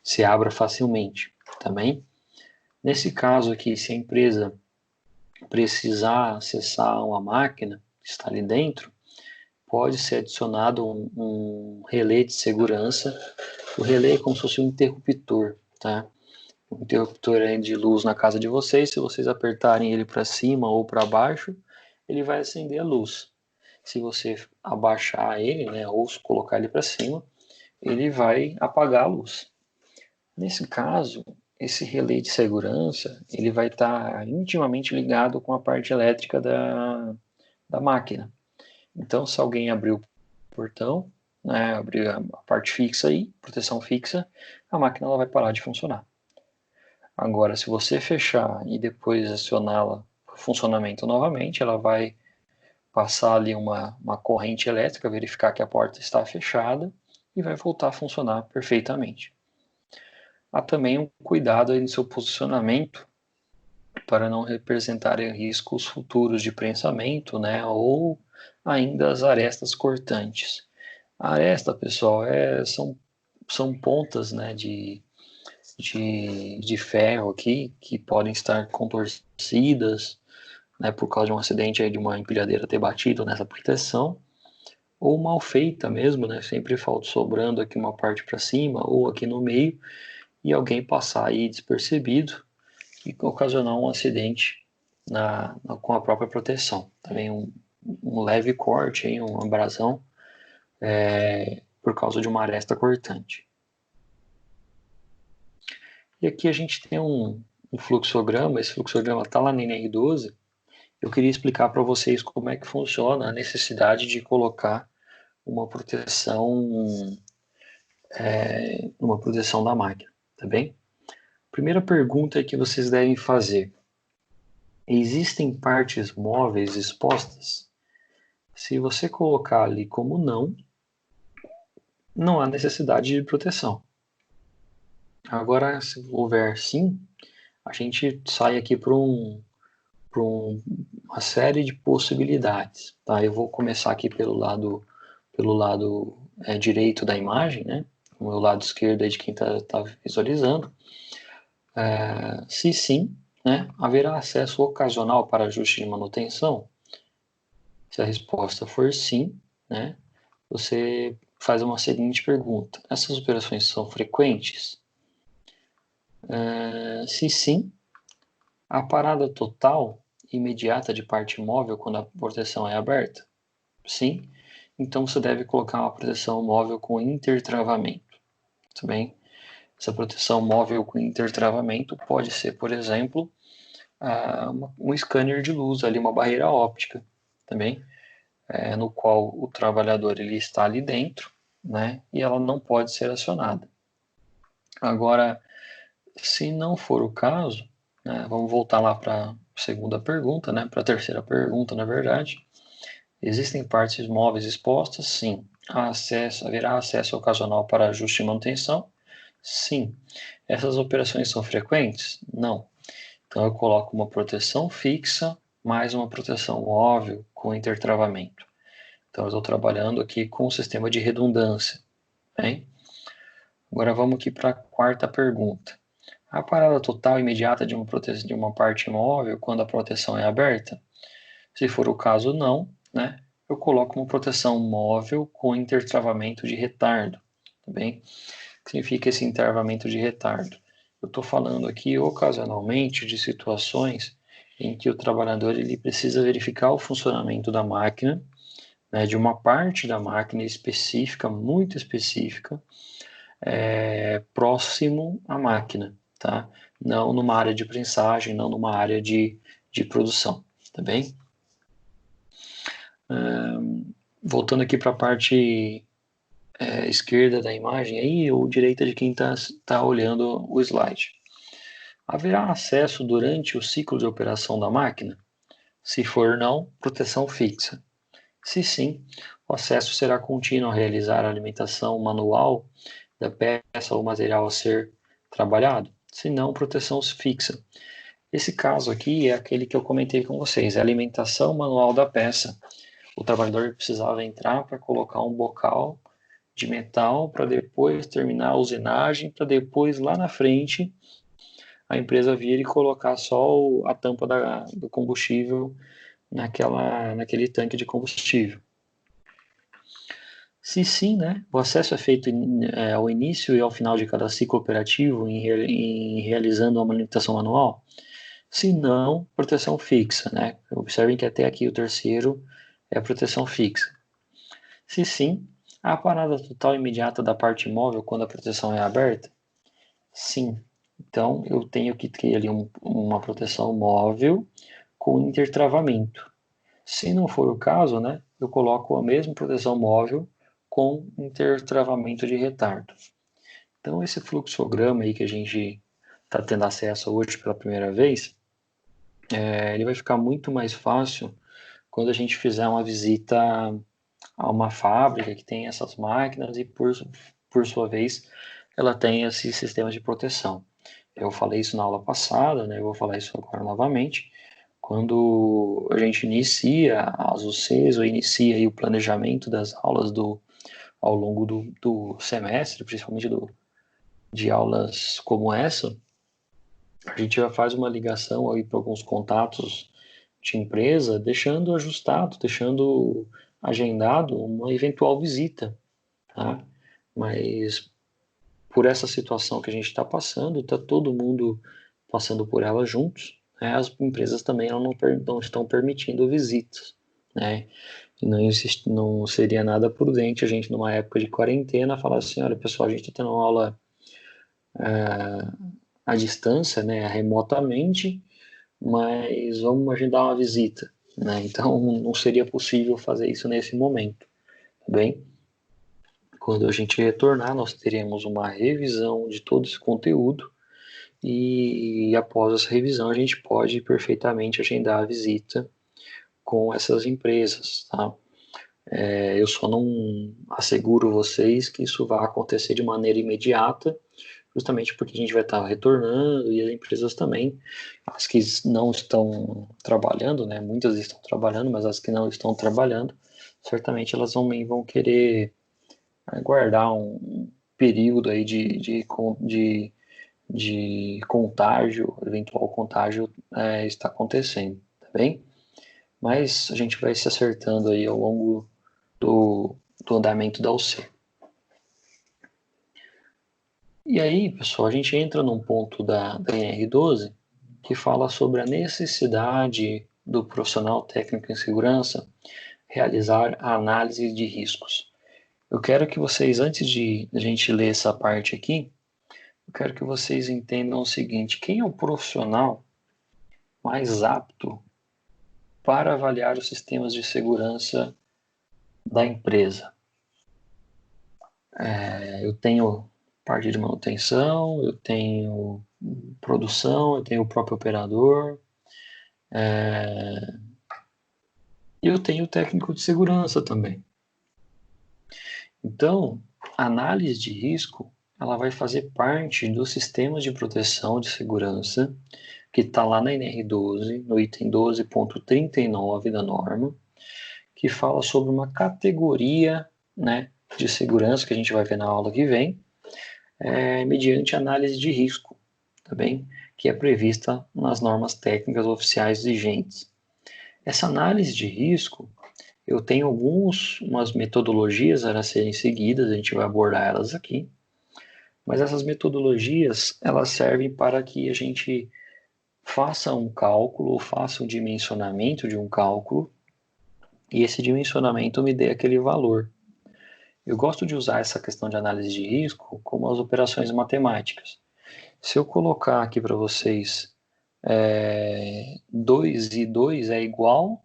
se abra facilmente, também. Nesse caso aqui, se a empresa precisar acessar uma máquina que está ali dentro, pode ser adicionado um relé de segurança. O relé é como se fosse um interruptor, tá? Um interruptor de luz na casa de vocês, se vocês apertarem ele para cima ou para baixo, ele vai acender a luz. Se você abaixar ele, né, ou colocar ele para cima, ele vai apagar a luz. Nesse caso, esse relé de segurança, ele vai estar intimamente ligado com a parte elétrica da máquina. Então, se alguém abrir o portão, né, abrir a parte fixa aí, proteção fixa, a máquina ela vai parar de funcionar. Agora, se você fechar e depois acioná-la para funcionamento novamente, ela vai passar ali uma corrente elétrica, verificar que a porta está fechada e vai voltar a funcionar perfeitamente. Há também um cuidado aí no seu posicionamento para não representar riscos futuros de prensamento, né, ou ainda as arestas cortantes. A aresta, pessoal, são pontas, né, de ferro aqui que podem estar contorcidas, né, por causa de um acidente aí de uma empilhadeira ter batido nessa proteção, ou mal feita mesmo, né, sempre falta sobrando aqui uma parte para cima ou aqui no meio e alguém passar aí despercebido e ocasionar um acidente com a própria proteção. Também um leve corte, hein, uma abrasão por causa de uma aresta cortante. E aqui a gente tem um fluxograma, esse fluxograma está lá na NR12. Eu queria explicar para vocês como é que funciona a necessidade de colocar uma proteção da máquina, tá bem? Primeira pergunta que vocês devem fazer: existem partes móveis expostas? Se você colocar ali como não há necessidade de proteção. Agora, se houver sim, a gente sai aqui para uma série de possibilidades. Tá? Eu vou começar aqui pelo lado direito da imagem, né? O meu lado esquerdo é de quem está visualizando. Se sim, né, haverá acesso ocasional para ajuste de manutenção? Se a resposta for sim, né, você faz uma seguinte pergunta: essas operações são frequentes? Se sim, a parada total imediata de parte móvel quando a proteção é aberta? Sim. Então você deve colocar uma proteção móvel com intertravamento. Tá bem? Essa proteção móvel com intertravamento pode ser, por exemplo, um scanner de luz, ali, uma barreira óptica, também, no qual o trabalhador ele está ali dentro, né, e ela não pode ser acionada. Agora, se não for o caso, né, vamos voltar lá para a segunda pergunta, né, para a terceira pergunta, na verdade. Existem partes móveis expostas? Sim. Haverá acesso ocasional para ajuste e manutenção? Sim. Essas operações são frequentes? Não. Então eu coloco uma proteção fixa mais uma proteção móvel com intertravamento. Então eu estou trabalhando aqui com um sistema de redundância. Bem? Agora vamos aqui para a quarta pergunta. A parada total imediata de uma parte móvel quando a proteção é aberta? Se for o caso, não, né? Eu coloco uma proteção móvel com intertravamento de retardo. Tá bem? O que significa esse intertravamento de retardo? Eu estou falando aqui ocasionalmente de situações em que o trabalhador ele precisa verificar o funcionamento da máquina, né, de uma parte da máquina específica, muito específica, próximo à máquina, tá? Não numa área de prensagem, não numa área de produção, tá bem? Voltando aqui para a parte esquerda da imagem aí, ou direita de quem tá olhando o slide. Haverá acesso durante o ciclo de operação da máquina? Se for não, proteção fixa. Se sim, o acesso será contínuo a realizar a alimentação manual da peça ou material a ser trabalhado? Se não, proteção fixa. Esse caso aqui é aquele que eu comentei com vocês, é a alimentação manual da peça. O trabalhador precisava entrar para colocar um bocal de metal para depois terminar a usinagem, para depois lá na frente a empresa vir e colocar só a tampa do combustível naquele tanque de combustível. Se sim, né, o acesso é feito ao início e ao final de cada ciclo operativo em realizando uma manutenção manual? Se não, proteção fixa, né? Observem que até aqui o terceiro é a proteção fixa. Se sim, há parada total imediata da parte móvel quando a proteção é aberta? Sim. Então, eu tenho que ter ali uma proteção móvel com intertravamento. Se não for o caso, né, eu coloco a mesma proteção móvel com intertravamento de retardo. Então, esse fluxograma aí que a gente está tendo acesso hoje pela primeira vez, ele vai ficar muito mais fácil quando a gente fizer uma visita a uma fábrica que tem essas máquinas e, por sua vez, ela tem esses sistemas de proteção. Eu falei isso na aula passada, né? Eu vou falar isso agora novamente. Quando a gente inicia as UCs ou inicia aí o planejamento das aulas ao longo do semestre, principalmente de aulas como essa, a gente já faz uma ligação aí para alguns contatos de empresa, deixando ajustado, deixando agendado uma eventual visita, tá? Mas por essa situação que a gente está passando, está todo mundo passando por ela juntos, né? As empresas também não estão permitindo visitas, né? E não seria nada prudente a gente, numa época de quarentena, falar assim, olha pessoal, a gente está tendo uma aula à distância, né, remotamente, mas vamos agendar uma visita, né? Então não seria possível fazer isso nesse momento, tá bem? Quando a gente retornar, nós teremos uma revisão de todo esse conteúdo e após essa revisão a gente pode perfeitamente agendar a visita com essas empresas, tá? Eu só não asseguro vocês que isso vai acontecer de maneira imediata, justamente porque a gente vai estar retornando e as empresas também, as que não estão trabalhando, né? Muitas estão trabalhando, mas as que não estão trabalhando, certamente elas vão querer guardar um período aí de contágio, eventual contágio está acontecendo, tá bem? Mas a gente vai se acertando aí ao longo do andamento da UC. E aí, pessoal, a gente entra num ponto da NR12 que fala sobre a necessidade do profissional técnico em segurança realizar a análise de riscos. Eu quero que vocês, antes de a gente ler essa parte aqui, eu quero que vocês entendam o seguinte: quem é o profissional mais apto para avaliar os sistemas de segurança da empresa? Eu tenho parte de manutenção, eu tenho produção, eu tenho o próprio operador, e eu tenho o técnico de segurança também. Então, a análise de risco, ela vai fazer parte dos sistemas de proteção de segurança que está lá na NR12, no item 12.39 da norma, que fala sobre uma categoria, né, de segurança que a gente vai ver na aula que vem, mediante análise de risco, tá bem? Que é prevista nas normas técnicas oficiais vigentes. Essa análise de risco, eu tenho umas metodologias a serem seguidas, a gente vai abordar elas aqui, mas essas metodologias, elas servem para que a gente faça um cálculo, ou faça um dimensionamento de um cálculo, e esse dimensionamento me dê aquele valor. Eu gosto de usar essa questão de análise de risco como as operações matemáticas. Se eu colocar aqui para vocês 2 e 2 é igual,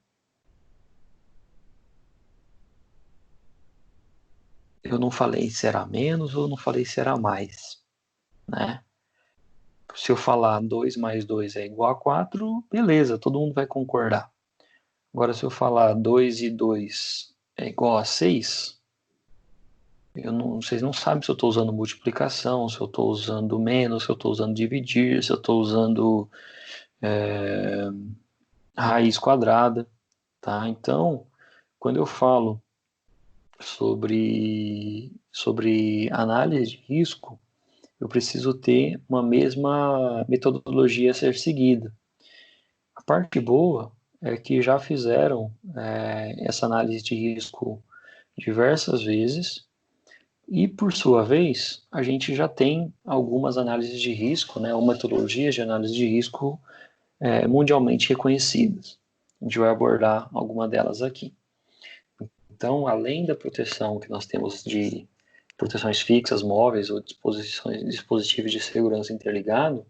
eu não falei se era menos ou não falei se era mais, né? Se eu falar 2 mais 2 é igual a 4, beleza, todo mundo vai concordar. Agora, se eu falar 2 e 2 é igual a 6, vocês não sabem se eu estou usando multiplicação, se eu estou usando menos, se eu estou usando dividir, se eu estou usando raiz quadrada, tá? Então, quando eu falo sobre análise de risco, eu preciso ter uma mesma metodologia a ser seguida. A parte boa é que já fizeram essa análise de risco diversas vezes e, por sua vez, a gente já tem algumas análises de risco, né, ou metodologias de análise de risco mundialmente reconhecidas. A gente vai abordar alguma delas aqui. Então, além da proteção que nós temos de proteções fixas, móveis ou dispositivos de segurança interligado,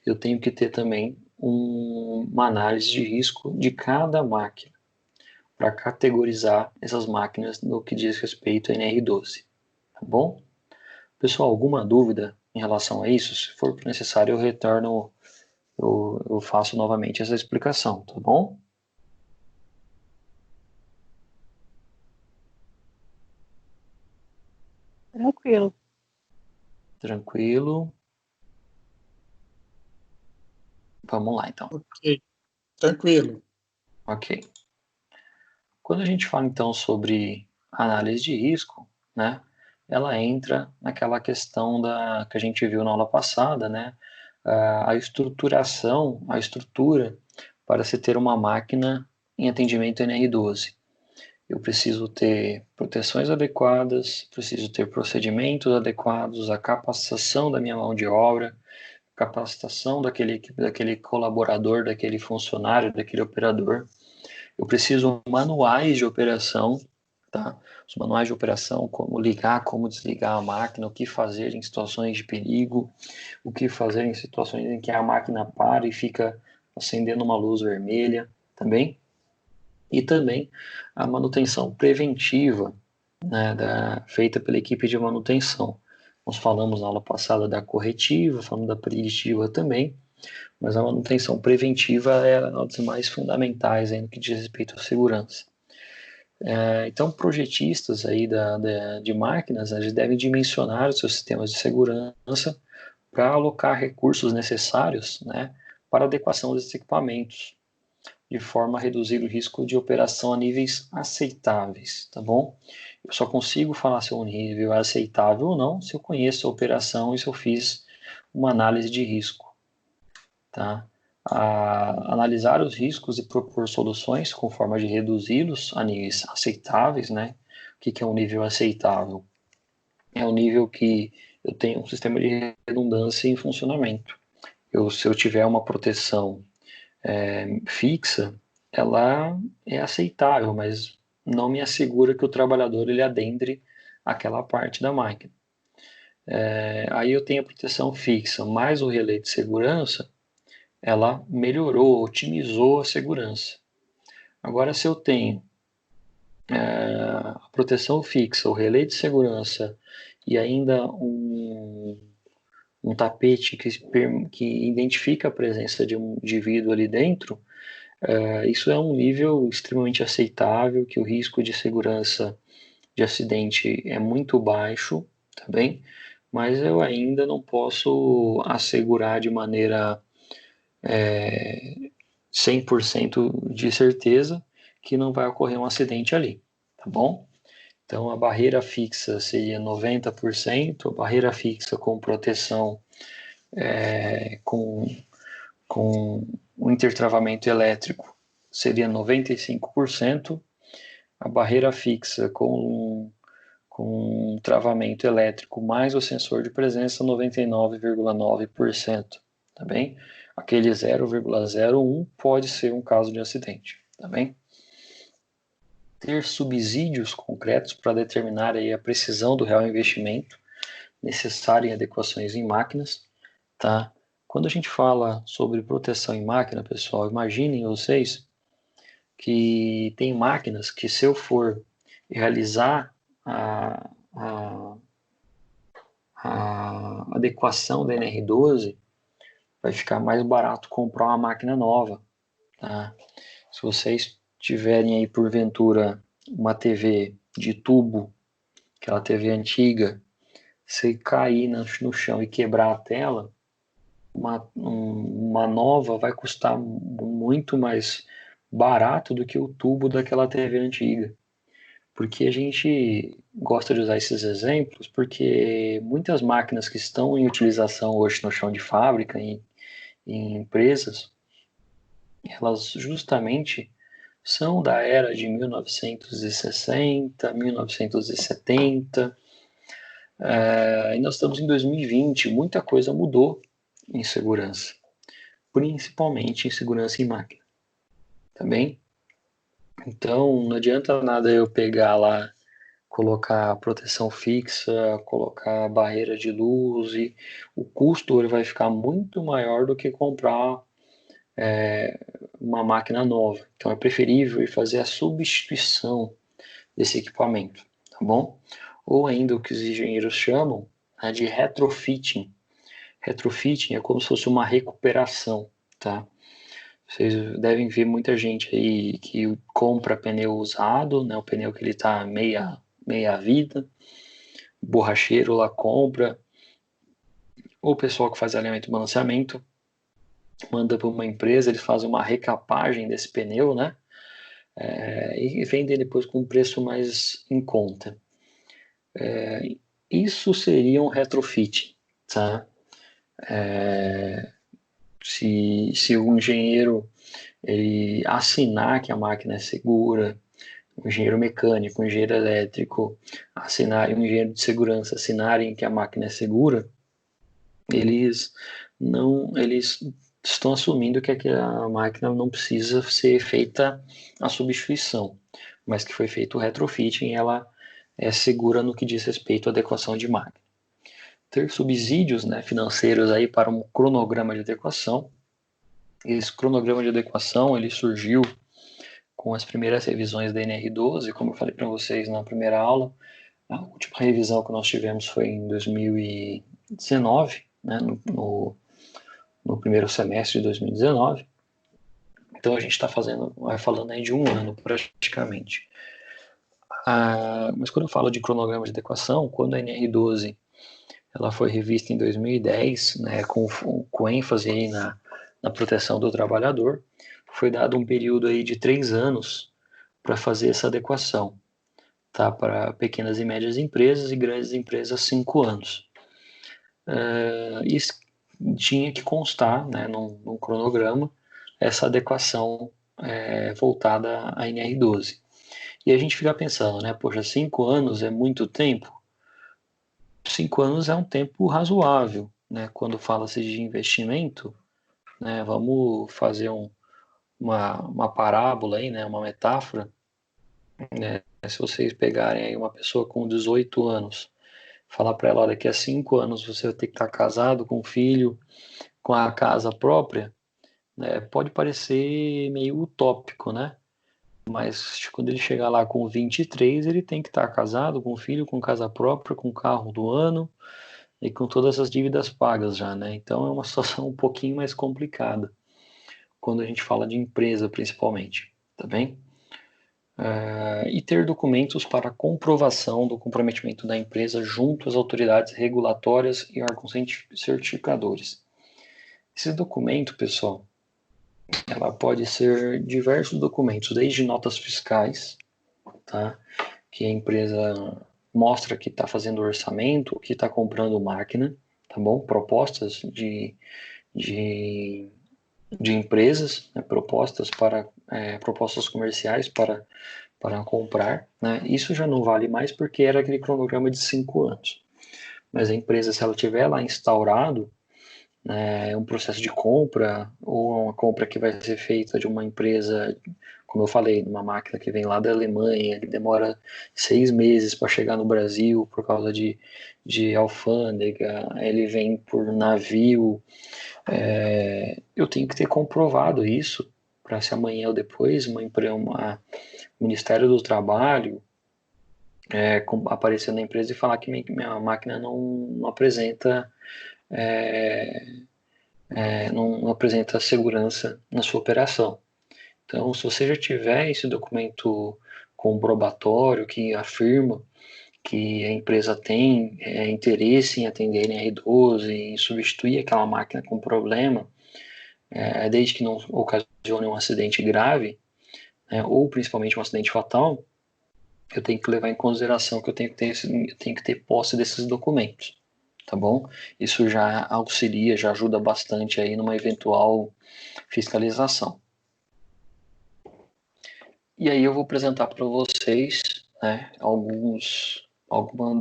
eu tenho que ter também uma análise de risco de cada máquina para categorizar essas máquinas no que diz respeito a NR12, tá bom? Pessoal, alguma dúvida em relação a isso? Se for necessário, eu retorno, eu faço novamente essa explicação, tá bom? Tranquilo. Tranquilo. Vamos lá, então. Ok, tranquilo. Ok. Quando a gente fala, então, sobre análise de risco, né, ela entra naquela questão que a gente viu na aula passada, né, a estruturação, a estrutura para se ter uma máquina em atendimento NR12. Eu preciso ter proteções adequadas, preciso ter procedimentos adequados, a capacitação da minha mão de obra, capacitação daquele colaborador, daquele funcionário, daquele operador. Eu preciso de manuais de operação, tá? Os manuais de operação, como ligar, como desligar a máquina, o que fazer em situações de perigo, o que fazer em situações em que a máquina para e fica acendendo uma luz vermelha, também. E também a manutenção preventiva, né, feita pela equipe de manutenção. Nós falamos na aula passada da corretiva, falamos da preditiva também, mas a manutenção preventiva é uma das mais fundamentais aí no que diz respeito à segurança. Então, projetistas aí de máquinas, eles devem dimensionar os seus sistemas de segurança para alocar recursos necessários, né, para adequação desses equipamentos, de forma a reduzir o risco de operação a níveis aceitáveis, tá bom? Eu só consigo falar se o nível é aceitável ou não se eu conheço a operação e se eu fiz uma análise de risco, tá? Analisar os riscos e propor soluções com forma de reduzi-los a níveis aceitáveis, né? O que é um nível aceitável? É um nível que eu tenho um sistema de redundância em funcionamento. Se eu tiver uma proteção fixa, ela é aceitável, mas não me assegura que o trabalhador ele adentre aquela parte da máquina. Aí eu tenho a proteção fixa, mais o relé de segurança, ela melhorou, otimizou a segurança. Agora, se eu tenho a proteção fixa, o relé de segurança e ainda um tapete que identifica a presença de um indivíduo ali dentro, isso é um nível extremamente aceitável, que o risco de segurança de acidente é muito baixo, tá bem? Mas eu ainda não posso assegurar de maneira 100% de certeza que não vai ocorrer um acidente ali, tá bom? Então a barreira fixa seria 90%, a barreira fixa com proteção com o intertravamento elétrico seria 95%, a barreira fixa com travamento elétrico mais o sensor de presença 99,9%, tá bem? Aquele 0,01 pode ser um caso de acidente, tá bem? Ter subsídios concretos para determinar aí a precisão do real investimento necessário em adequações em máquinas, tá? Quando a gente fala sobre proteção em máquina, pessoal, imaginem vocês que tem máquinas que se eu for realizar a, a adequação da NR12, vai ficar mais barato comprar uma máquina nova, tá? Se vocês tiverem aí, porventura, uma TV de tubo, aquela TV antiga, se cair no chão e quebrar a tela, uma nova vai custar muito mais barato do que o tubo daquela TV antiga. Porque a gente gosta de usar esses exemplos, porque muitas máquinas que estão em utilização hoje no chão de fábrica, em empresas, elas justamente são da era de 1960, 1970, e nós estamos em 2020, muita coisa mudou em segurança, principalmente em segurança em máquina, tá bem? Então, não adianta nada eu pegar lá, colocar proteção fixa, colocar barreira de luz, e o custo ele vai ficar muito maior do que comprar uma máquina nova. Então, é preferível ir fazer a substituição desse equipamento, tá bom? Ou ainda o que os engenheiros chamam, né, de retrofitting. Retrofitting é como se fosse uma recuperação, tá? Vocês devem ver muita gente aí que compra pneu usado, né, o pneu que ele está meia vida, borracheiro lá compra, ou o pessoal que faz alinhamento e balanceamento, manda para uma empresa, eles fazem uma recapagem desse pneu, né, e vendem depois com um preço mais em conta. Isso seria um retrofit, tá? Se o engenheiro ele assinar que a máquina é segura, o engenheiro mecânico, o engenheiro elétrico assinarem, o engenheiro de segurança assinarem que a máquina é segura, eles estão assumindo que a máquina não precisa ser feita a substituição, mas que foi feito o retrofitting e ela é segura no que diz respeito à adequação de máquina. Ter subsídios, né, financeiros aí para um cronograma de adequação. Esse cronograma de adequação ele surgiu com as primeiras revisões da NR12, como eu falei para vocês na primeira aula. A última revisão que nós tivemos foi em 2019, né, no primeiro semestre de 2019. Então a gente está falando aí de um ano praticamente. Mas quando eu falo de cronograma de adequação, quando a NR12 ela foi revista em 2010, né, com ênfase aí na proteção do trabalhador, foi dado um período aí de 3 anos para fazer essa adequação, tá? Para pequenas e médias empresas e grandes empresas 5 anos. E tinha que constar, né, num cronograma essa adequação voltada à NR12. E a gente fica pensando, né, poxa, 5 anos é muito tempo? 5 anos é um tempo razoável, né? Quando fala-se de investimento, né, vamos fazer uma parábola aí, né, uma metáfora, né? Se vocês pegarem aí uma pessoa com 18 anos, falar para ela, daqui a 5 anos você vai ter que estar casado com um filho, com a casa própria, né, pode parecer meio utópico, né? Mas quando ele chegar lá com 23, ele tem que estar casado, com um filho, com casa própria, com carro do ano e com todas as dívidas pagas já, né? Então é uma situação um pouquinho mais complicada quando a gente fala de empresa, principalmente, tá bem? E ter documentos para comprovação do comprometimento da empresa junto às autoridades regulatórias e órgãos certificadores. Esse documento, pessoal, ela pode ser diversos documentos, desde notas fiscais, tá? Que a empresa mostra que está fazendo orçamento, que está comprando máquina, tá bom? Propostas de empresas, né? Propostas comerciais para comprar, né? Isso já não vale mais porque era aquele cronograma de 5 anos. Mas a empresa, se ela tiver lá instaurado, né, um processo de compra ou uma compra que vai ser feita de uma empresa, como eu falei, uma máquina que vem lá da Alemanha, que demora 6 meses para chegar no Brasil por causa de alfândega, ele vem por navio, eu tenho que ter comprovado isso para se amanhã ou depois o Ministério do Trabalho aparecer na empresa e falar que minha máquina não apresenta não apresenta segurança na sua operação. Então, se você já tiver esse documento comprobatório que afirma que a empresa tem interesse em atender em R12, em substituir aquela máquina com problema, desde que não ocasione um acidente grave, ou principalmente um acidente fatal, eu tenho que levar em consideração que eu tenho que ter posse desses documentos, tá bom? Isso já auxilia, já ajuda bastante aí numa eventual fiscalização. E aí eu vou apresentar para vocês, né, algumas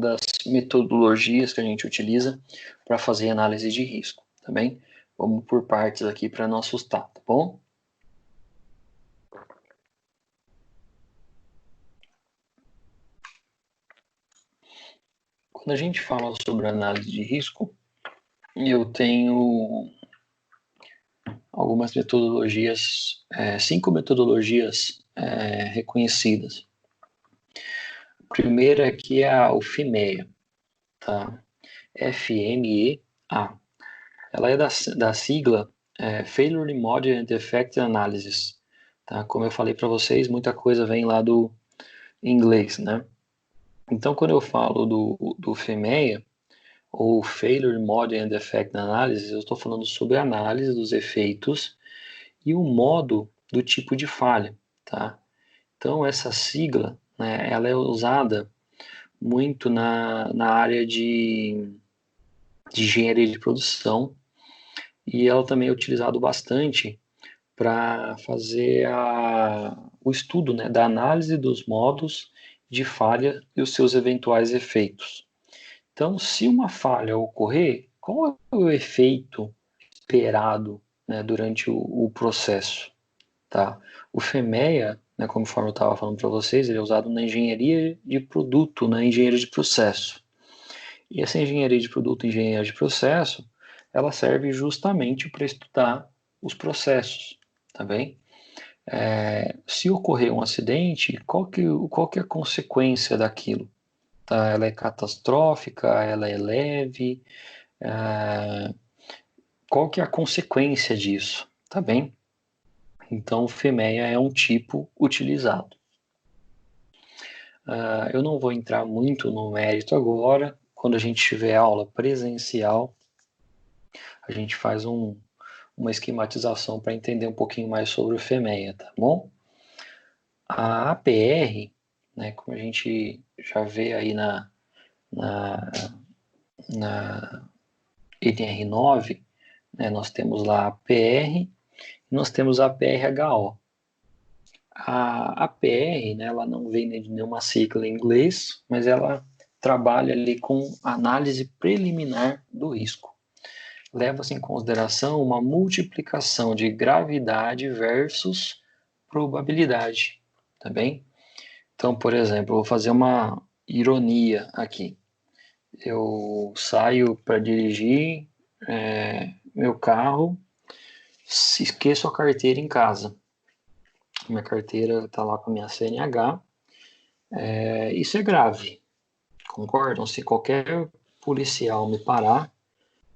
das metodologias que a gente utiliza para fazer análise de risco, tá bem? Vamos por partes aqui para não assustar, tá bom? Quando a gente fala sobre análise de risco, eu tenho algumas metodologias, 5 metodologias reconhecidas. A primeira aqui é o FMEA, tá? FMEA. Ela é da sigla Failure Model and Defect Analysis, tá? Como eu falei para vocês, muita coisa vem lá do inglês, né? Então, quando eu falo do FMEA, ou Failure Model and Defect Analysis, eu estou falando sobre a análise dos efeitos e o modo do tipo de falha, tá? Então, essa sigla, né, ela é usada muito na área de engenharia de produção, e ela também é utilizada bastante para fazer o estudo, né, da análise dos modos de falha e os seus eventuais efeitos. Então, se uma falha ocorrer, qual é o efeito esperado, né, durante o processo? Tá? O FMEA, né, conforme eu estava falando para vocês, ele é usado na engenharia de produto, na engenharia de processo. E essa engenharia de produto e engenharia de processo, ela serve justamente para estudar os processos, tá bem? Se ocorrer um acidente, qual que é a consequência daquilo? Tá? Ela é catastrófica, ela é leve, qual que é a consequência disso, tá bem? Então, o FMEA é um tipo utilizado. Eu não vou entrar muito no mérito agora. Quando a gente tiver aula presencial, a gente faz uma esquematização para entender um pouquinho mais sobre o FMEA, tá bom? A APR, né, como a gente já vê aí na NR9, né, nós temos lá a APR e nós temos a PRHO. A APR, né, ela não vem de nenhuma sigla em inglês, mas ela trabalha ali com análise preliminar do risco. Leva-se em consideração uma multiplicação de gravidade versus probabilidade, tá bem? Então, por exemplo, eu vou fazer uma ironia aqui. Eu saio para dirigir meu carro, esqueço a carteira em casa. Minha carteira está lá com a minha CNH. Isso é grave, concordam? Se qualquer policial me parar,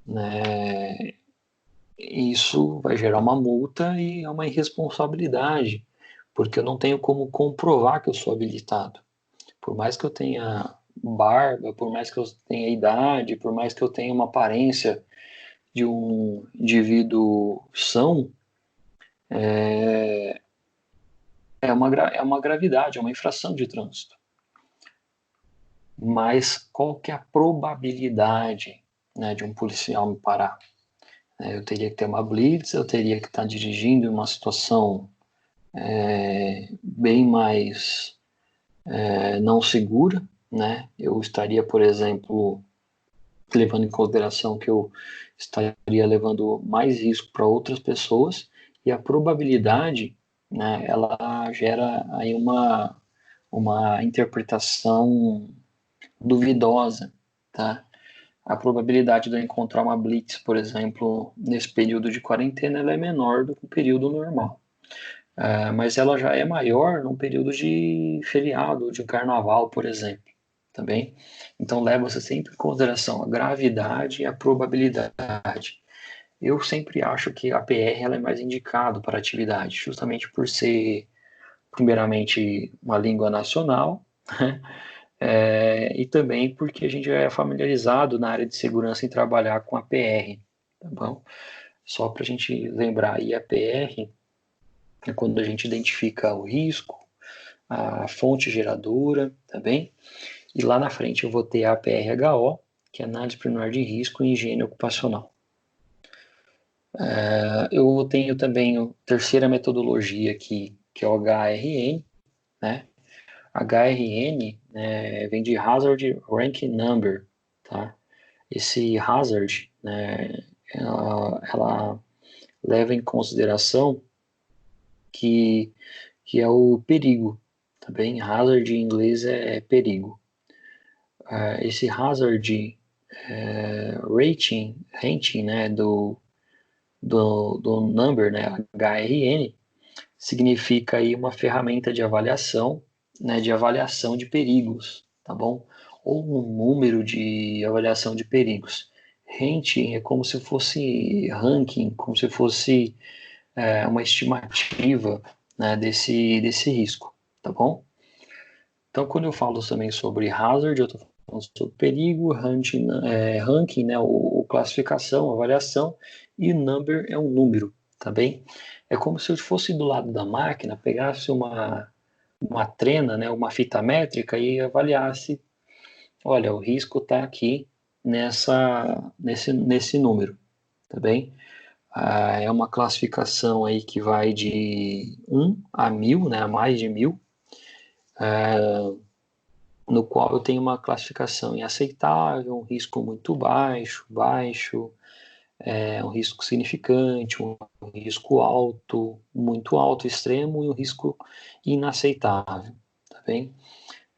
né, isso vai gerar uma multa e é uma irresponsabilidade, porque eu não tenho como comprovar que eu sou habilitado. Por mais que eu tenha barba, por mais que eu tenha idade, por mais que eu tenha uma aparência de um indivíduo são, é uma gravidade, é uma infração de trânsito. Mas qual que é a probabilidade, né, de um policial me parar? Eu teria que ter uma blitz, eu teria que estar dirigindo em uma situação bem mais não segura, né? Eu estaria, por exemplo, levando em consideração que eu estaria levando mais risco para outras pessoas, e a probabilidade, né, ela gera aí uma interpretação duvidosa, tá? A probabilidade de eu encontrar uma blitz, por exemplo, nesse período de quarentena, ela é menor do que o período normal. Mas ela já é maior num período de feriado, de carnaval, por exemplo. tá bem? Então leva-se sempre em consideração a gravidade e a probabilidade. Eu sempre acho que a PR ela é mais indicado para a atividade, justamente por ser, primeiramente, uma língua nacional, né? E também porque a gente já é familiarizado na área de segurança em trabalhar com a PR, tá bom? Só para a gente lembrar aí, a PR é quando a gente identifica o risco, a fonte geradora, tá bem? E lá na frente eu vou ter a APRHO, que é Análise Preliminar de Risco e Higiene Ocupacional. Eu tenho também a terceira metodologia aqui, que é o HRN, né? HRN vem de Hazard Ranking Number, tá? Esse hazard, né, ela leva em consideração que é o perigo, tá bem? Hazard em inglês é perigo. Esse hazard rating, né, do number, né, HRN, significa aí uma ferramenta de avaliação, né, de perigos, tá bom? Ou um número de avaliação de perigos. Rating é como se fosse ranking, como se fosse uma estimativa, né, desse risco, tá bom? Então, quando eu falo também sobre hazard, eu estou falando sobre perigo, ranking, né, ou classificação, avaliação, e number é um número, tá bem? É como se eu fosse do lado da máquina, pegasse uma trena, né, uma fita métrica e avaliasse, olha, o risco está aqui nesse número, tá bem? É uma classificação aí que vai de 1 a 1000, né, a mais de 1000, no qual eu tenho uma classificação em aceitável, um risco muito baixo, um risco significante, um risco alto, muito alto, extremo e um risco inaceitável, tá bem?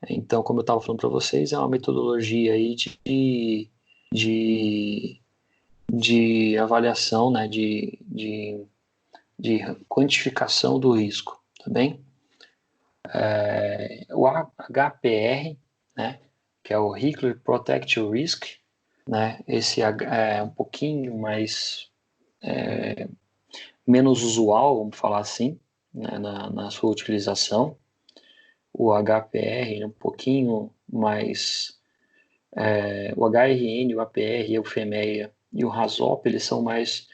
Então, como eu estava falando para vocês, é uma metodologia aí de avaliação, né, de quantificação do risco, tá bem? O HPR, né, que é o Hechler Protect Risk, né, esse é um pouquinho mais menos usual, vamos falar assim, né, na sua utilização. O HPR é um pouquinho mais o HRN, o APR, o FEMEA e o RASOP, eles são mais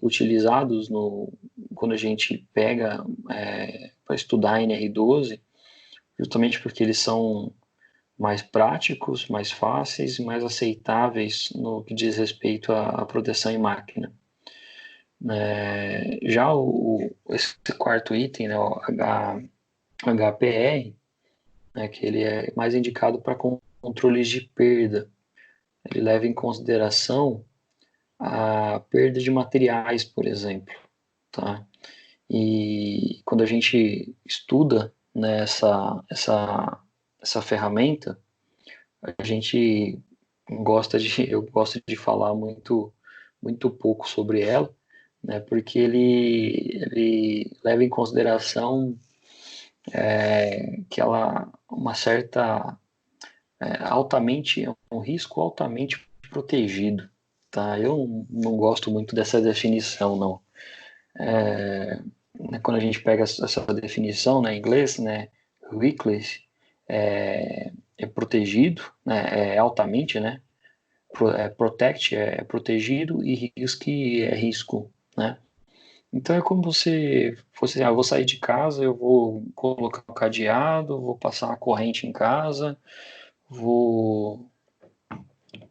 utilizados quando a gente pega para estudar NR12, justamente porque eles são mais práticos, mais fáceis e mais aceitáveis no que diz respeito à proteção em máquina. Já esse quarto item, né, o HPR, né, que ele é mais indicado para controles de perda. Ele leva em consideração a perda de materiais, por exemplo, tá? E quando a gente estuda, né, essa ferramenta, a gente eu gosto de falar muito pouco sobre ela, né, porque ele leva em consideração que ela uma certa altamente, é um risco altamente protegido, tá? Eu não gosto muito dessa definição, não. Quando a gente pega essa definição, né, em inglês, né, reckless é protegido, né, é altamente, né, protect é protegido e risk é risco, né? Então é como se fosse, eu vou sair de casa, eu vou colocar o cadeado, vou passar uma corrente em casa, vou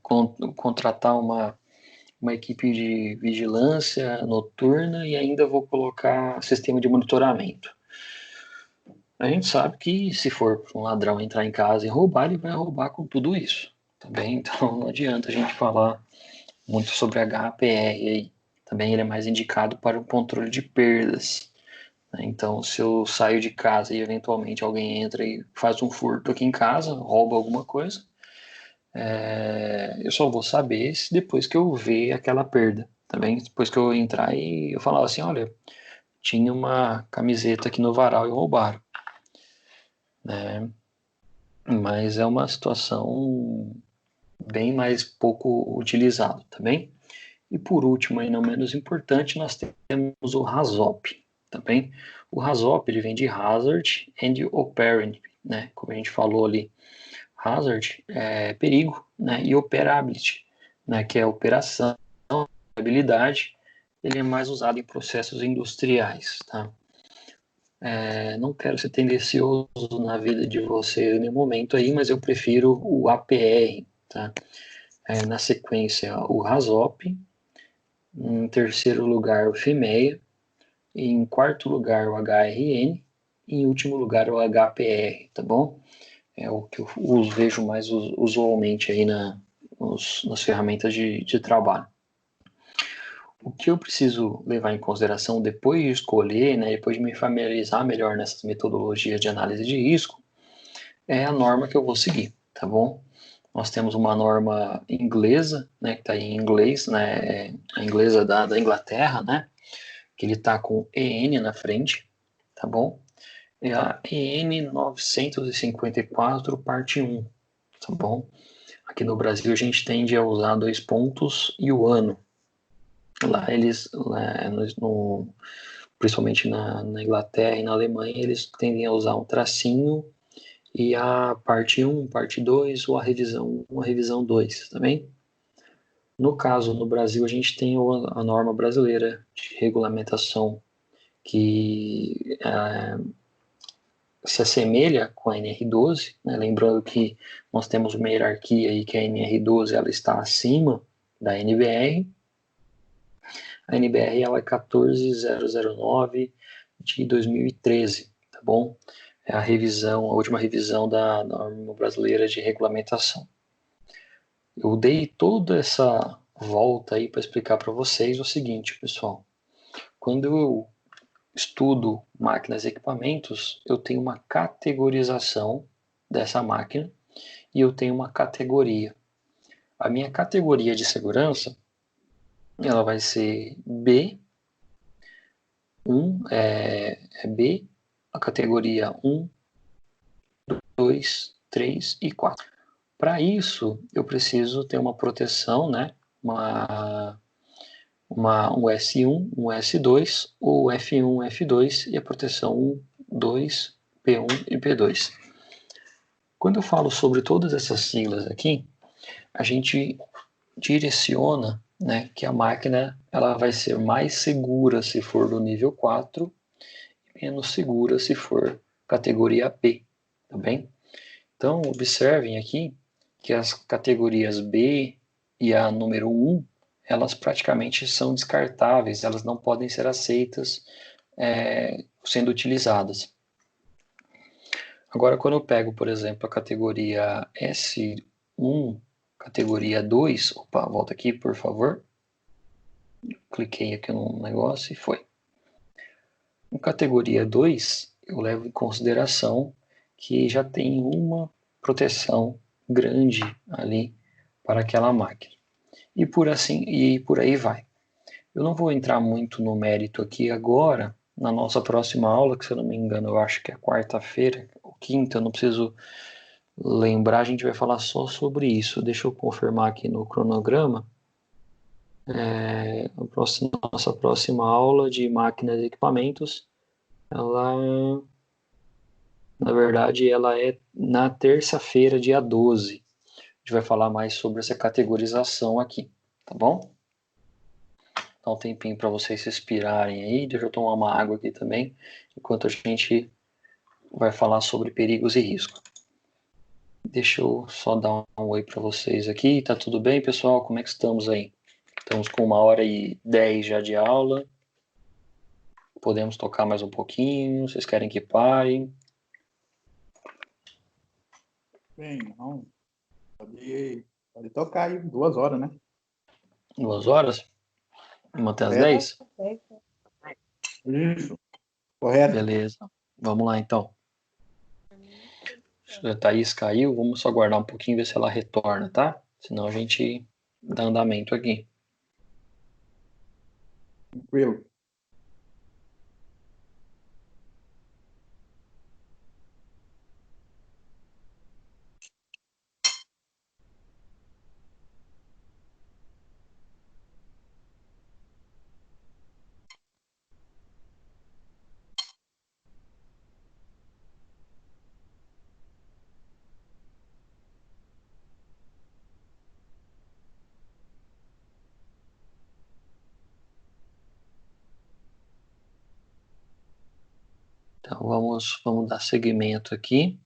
contratar uma equipe de vigilância noturna e ainda vou colocar sistema de monitoramento. A gente sabe que se for um ladrão entrar em casa e roubar, ele vai roubar com tudo isso, tá bem? Então não adianta a gente falar muito sobre HPR aí. Também ele é mais indicado para o controle de perdas. Né? Então, se eu saio de casa e eventualmente alguém entra e faz um furto aqui em casa, rouba alguma coisa, eu só vou saber depois que eu ver aquela perda, tá bem? Depois que eu entrar e eu falar assim, olha, tinha uma camiseta aqui no varal e roubaram, né? mas é uma situação bem mais pouco utilizada, tá bem? E por último, e não menos importante, nós temos o HAZOP, tá bem? O HAZOP, ele vem de Hazard and Operability, né? Como a gente falou ali, Hazard é perigo, né? E Operability, né? Que é operação, habilidade, ele é mais usado em processos industriais, tá? Não quero ser tendencioso na vida de vocês em nenhum momento aí, mas eu prefiro o APR, tá? Na sequência, o RASOP, em terceiro lugar, o FIMEA, em quarto lugar, o HRN, e em último lugar, o HPR, tá bom? É o que eu vejo mais usualmente aí nas ferramentas de trabalho. O que eu preciso levar em consideração depois de escolher, né, depois de me familiarizar melhor nessas metodologias de análise de risco, é a norma que eu vou seguir, tá bom? Nós temos uma norma inglesa, né, que está em inglês, né, a inglesa da Inglaterra, né, que ele está com EN na frente, tá bom? É a EN 954, parte 1, tá bom? Aqui no Brasil a gente tende a usar 2 pontos e o ano. Lá eles, principalmente na Inglaterra e na Alemanha, eles tendem a usar um tracinho e a parte 1, parte 2 ou a revisão 1, a revisão 2, tá bem? No caso, no Brasil, a gente tem a norma brasileira de regulamentação que se assemelha com a NR12, né? Lembrando que nós temos uma hierarquia aí que a NR12 ela está acima da NBR. A NBR ela é 14009 de 2013, tá bom? É a revisão, a última revisão da norma brasileira de regulamentação. Eu dei toda essa volta aí para explicar para vocês o seguinte, pessoal. Quando eu estudo máquinas e equipamentos, eu tenho uma categorização dessa máquina e eu tenho uma categoria. A minha categoria de segurança, ela vai ser B1, B, a categoria 1, 2, 3 e 4. Para isso, eu preciso ter uma proteção, né? Um S1, um S2, ou F1, F2 e a proteção 1, 2, P1 e P2. Quando eu falo sobre todas essas siglas aqui, a gente direciona, né, que a máquina ela vai ser mais segura se for do nível 4 e menos segura se for categoria P, tá bem? Então, observem aqui que as categorias B e a número 1, elas praticamente são descartáveis, elas não podem ser aceitas sendo utilizadas. Agora, quando eu pego, por exemplo, a categoria S1, categoria 2, opa, volta aqui, por favor. Cliquei aqui no negócio e foi. Em categoria 2, eu levo em consideração que já tem uma proteção grande ali para aquela máquina. E por aí vai. Eu não vou entrar muito no mérito aqui agora, na nossa próxima aula, que se eu não me engano, eu acho que é quarta-feira ou quinta, eu não preciso lembrar, a gente vai falar só sobre isso. Deixa eu confirmar aqui no cronograma. Nossa próxima aula de máquinas e equipamentos, ela, na verdade, ela é na terça-feira, dia 12. A gente vai falar mais sobre essa categorização aqui, tá bom? Dá um tempinho para vocês se inspirarem aí. Deixa eu tomar uma água aqui também, enquanto a gente vai falar sobre perigos e riscos. Deixa eu só dar um oi para vocês aqui. Tá tudo bem, pessoal? Como é que estamos aí? Estamos com 1h10 já de aula. Podemos tocar mais um pouquinho? Vocês querem que parem? Bem, não. Pode tocar aí 2 horas, né? 2 horas? Vamos até as Correto? 10? Isso. Correto. Beleza. Vamos lá, então. A Thaís caiu, vamos só aguardar um pouquinho e ver se ela retorna, tá? Senão a gente dá andamento aqui. Tranquilo. Então, vamos dar seguimento aqui.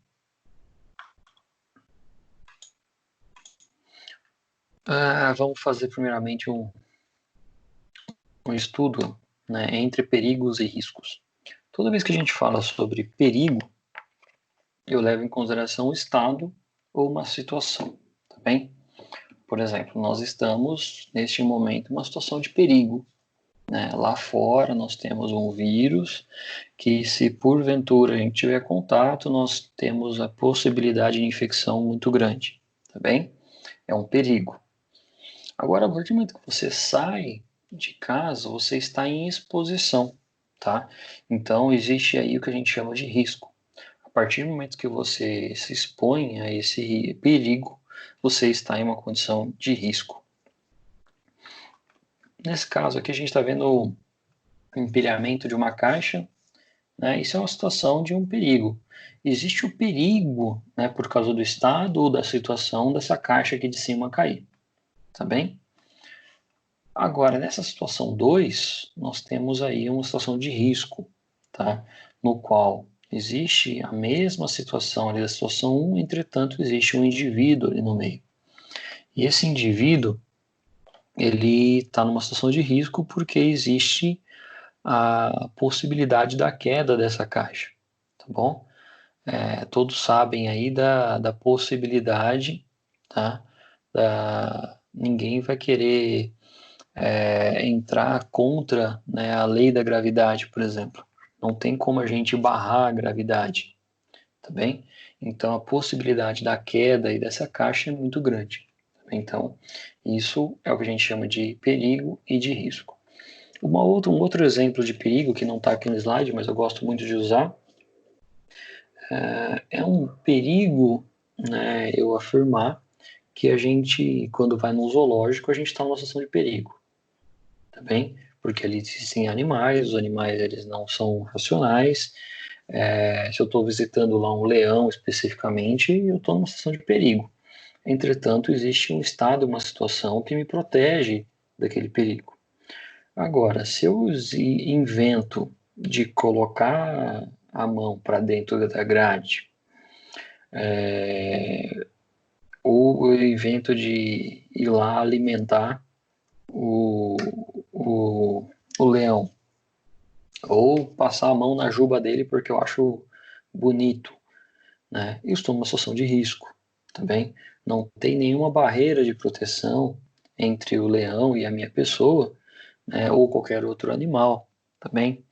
Vamos fazer primeiramente um estudo, né, entre perigos e riscos. Toda vez que a gente fala sobre perigo, eu levo em consideração o estado ou uma situação, tá bem? Por exemplo, nós estamos, neste momento, em uma situação de perigo, né? Lá fora nós temos um vírus que, se porventura a gente tiver contato, nós temos a possibilidade de infecção muito grande, tá bem? É um perigo. Agora, a partir do momento que você sai de casa, você está em exposição, tá? Então, existe aí o que a gente chama de risco. A partir do momento que você se expõe a esse perigo, você está em uma condição de risco. Nesse caso aqui, a gente está vendo o empilhamento de uma caixa, né? Isso é uma situação de um perigo. Existe o perigo, né, por causa do estado ou da situação dessa caixa aqui de cima cair, tá bem? Agora, nessa situação 2, nós temos aí uma situação de risco, tá? No qual existe a mesma situação ali da situação 1, entretanto, existe um indivíduo ali no meio. E esse indivíduo, ele está numa situação de risco porque existe a possibilidade da queda dessa caixa, tá bom? Todos sabem aí da possibilidade, tá? Ninguém vai querer entrar contra, né, a lei da gravidade, por exemplo. Não tem como a gente barrar a gravidade, tá bem? Então a possibilidade da queda e dessa caixa é muito grande. Então isso é o que a gente chama de perigo e de risco. Um outro exemplo de perigo que não está aqui no slide, mas eu gosto muito de usar, é um perigo, né, eu afirmar que a gente, quando vai no zoológico, a gente está numa situação de perigo, tá bem? Porque ali existem animais, os animais eles não são racionais. Se eu estou visitando lá um leão especificamente, eu estou numa situação de perigo. Entretanto, existe um estado, uma situação que me protege daquele perigo. Agora, se eu invento de colocar a mão para dentro da grade, ou eu invento de ir lá alimentar o, o, o leão, ou passar a mão na juba dele porque eu acho bonito, né? Eu estou numa situação de risco, tá bem? Não tem nenhuma barreira de proteção entre o leão e a minha pessoa, né, ou qualquer outro animal, tá bem?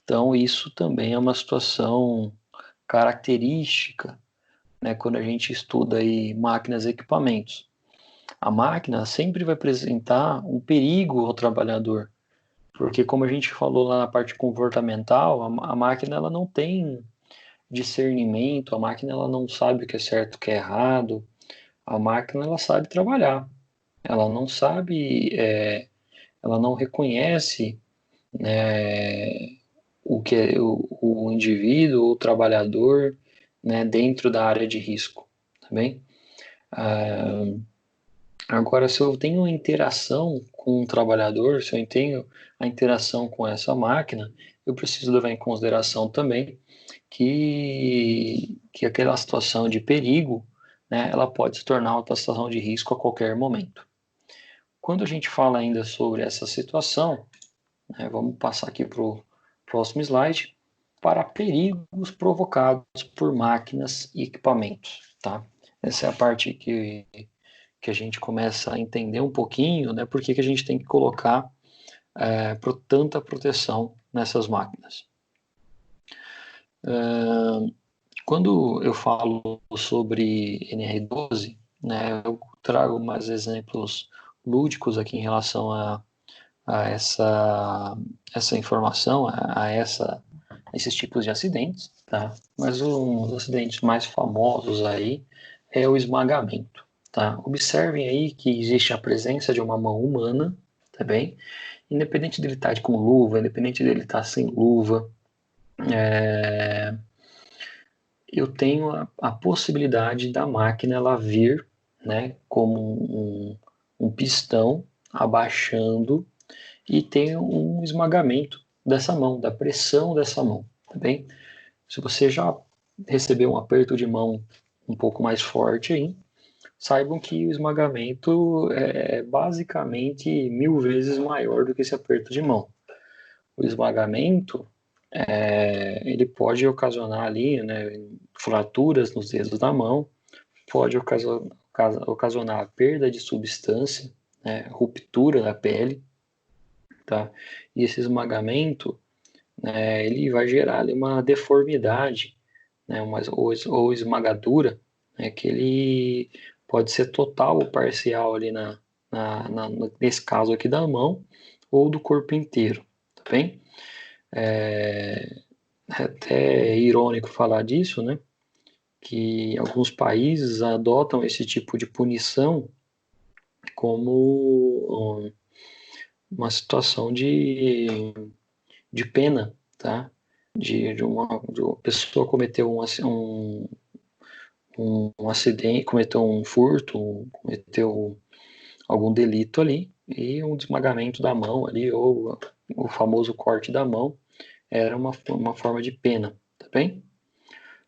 Então isso também é uma situação característica, né, quando a gente estuda aí máquinas e equipamentos. A máquina sempre vai apresentar um perigo ao trabalhador, porque como a gente falou lá na parte comportamental, a máquina ela não tem discernimento, a máquina ela não sabe o que é certo, o que é errado, a máquina ela sabe trabalhar, ela não sabe, ela não reconhece, né, o que é o indivíduo, o trabalhador, né, dentro da área de risco, tá bem? Agora, se eu tenho interação com um trabalhador, se eu tenho a interação com essa máquina, eu preciso levar em consideração também que aquela situação de perigo, né, ela pode se tornar outra situação de risco a qualquer momento. Quando a gente fala ainda sobre essa situação, né, vamos passar aqui para o próximo slide, para perigos provocados por máquinas e equipamentos. Tá? Essa é a parte que a gente começa a entender um pouquinho, né, por que a gente tem que colocar tanta proteção nessas máquinas. Quando eu falo sobre NR12, né, eu trago mais exemplos lúdicos aqui em relação a essa informação, esses tipos de acidentes, tá? Mas um dos acidentes mais famosos aí é o esmagamento, tá? Observem aí que existe a presença de uma mão humana, tá bem? Independente dele estar com luva, independente dele estar sem luva, eu tenho a possibilidade da máquina ela vir, né, como um pistão abaixando e tem um esmagamento dessa mão, da pressão dessa mão, tá bem? se você já recebeu um aperto de mão um pouco mais forte aí, saibam que o esmagamento é basicamente 1000 vezes maior do que esse aperto de mão. O esmagamento, ele pode ocasionar ali, né, fraturas nos dedos da mão, pode ocasionar perda de substância, né, ruptura da pele, tá? E esse esmagamento, né, ele vai gerar ali uma deformidade, né, ou esmagadura, né, que ele pode ser total ou parcial ali nesse caso aqui da mão ou do corpo inteiro, tá bem? É até irônico falar disso, né? Que alguns países adotam esse tipo de punição como uma situação de pena, tá? De uma pessoa cometeu um acidente, cometeu um furto, cometeu algum delito ali, e um desmagamento da mão ali, ou o famoso corte da mão, era uma forma de pena, tá bem?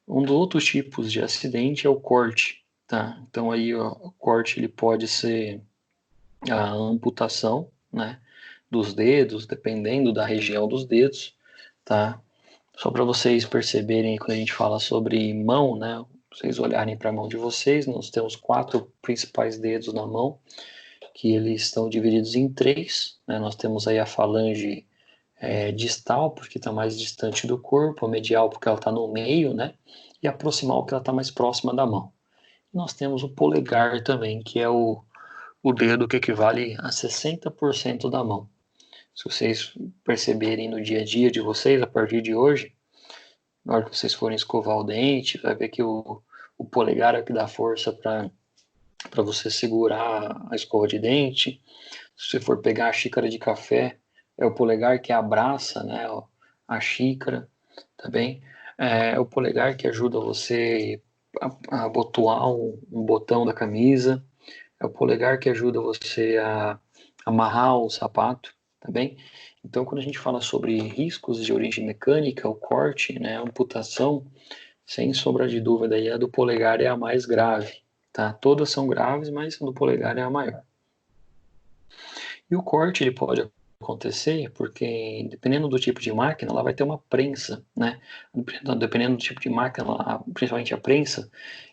Um dos outros tipos de acidente é o corte, tá? Então aí ó, o corte ele pode ser a amputação, né, dos dedos, dependendo da região dos dedos, tá? Só para vocês perceberem quando a gente fala sobre mão, né, vocês olharem para a mão de vocês, nós temos 4 principais dedos na mão, que eles estão divididos em 3, né? Nós temos aí a falange distal, porque está mais distante do corpo, a medial, porque ela está no meio, né? E a proximal, porque ela está mais próxima da mão. Nós temos o polegar também, que é o dedo que equivale a 60% da mão. Se vocês perceberem no dia a dia de vocês, a partir de hoje, na hora que vocês forem escovar o dente, vai ver que o polegar é o que dá força para você segurar a escova de dente. Se você for pegar a xícara de café, é o polegar que abraça, né, a xícara, tá bem? É o polegar que ajuda você a abotoar um botão da camisa, é o polegar que ajuda você a amarrar o sapato, tá bem? Então, quando a gente fala sobre riscos de origem mecânica, o corte, né, a amputação, sem sombra de dúvida, aí a do polegar é a mais grave, tá? Todas são graves, mas a do polegar é a maior. E o corte ele pode acontecer porque, dependendo do tipo de máquina, ela vai ter uma prensa, né? Dependendo do tipo de máquina, principalmente a prensa,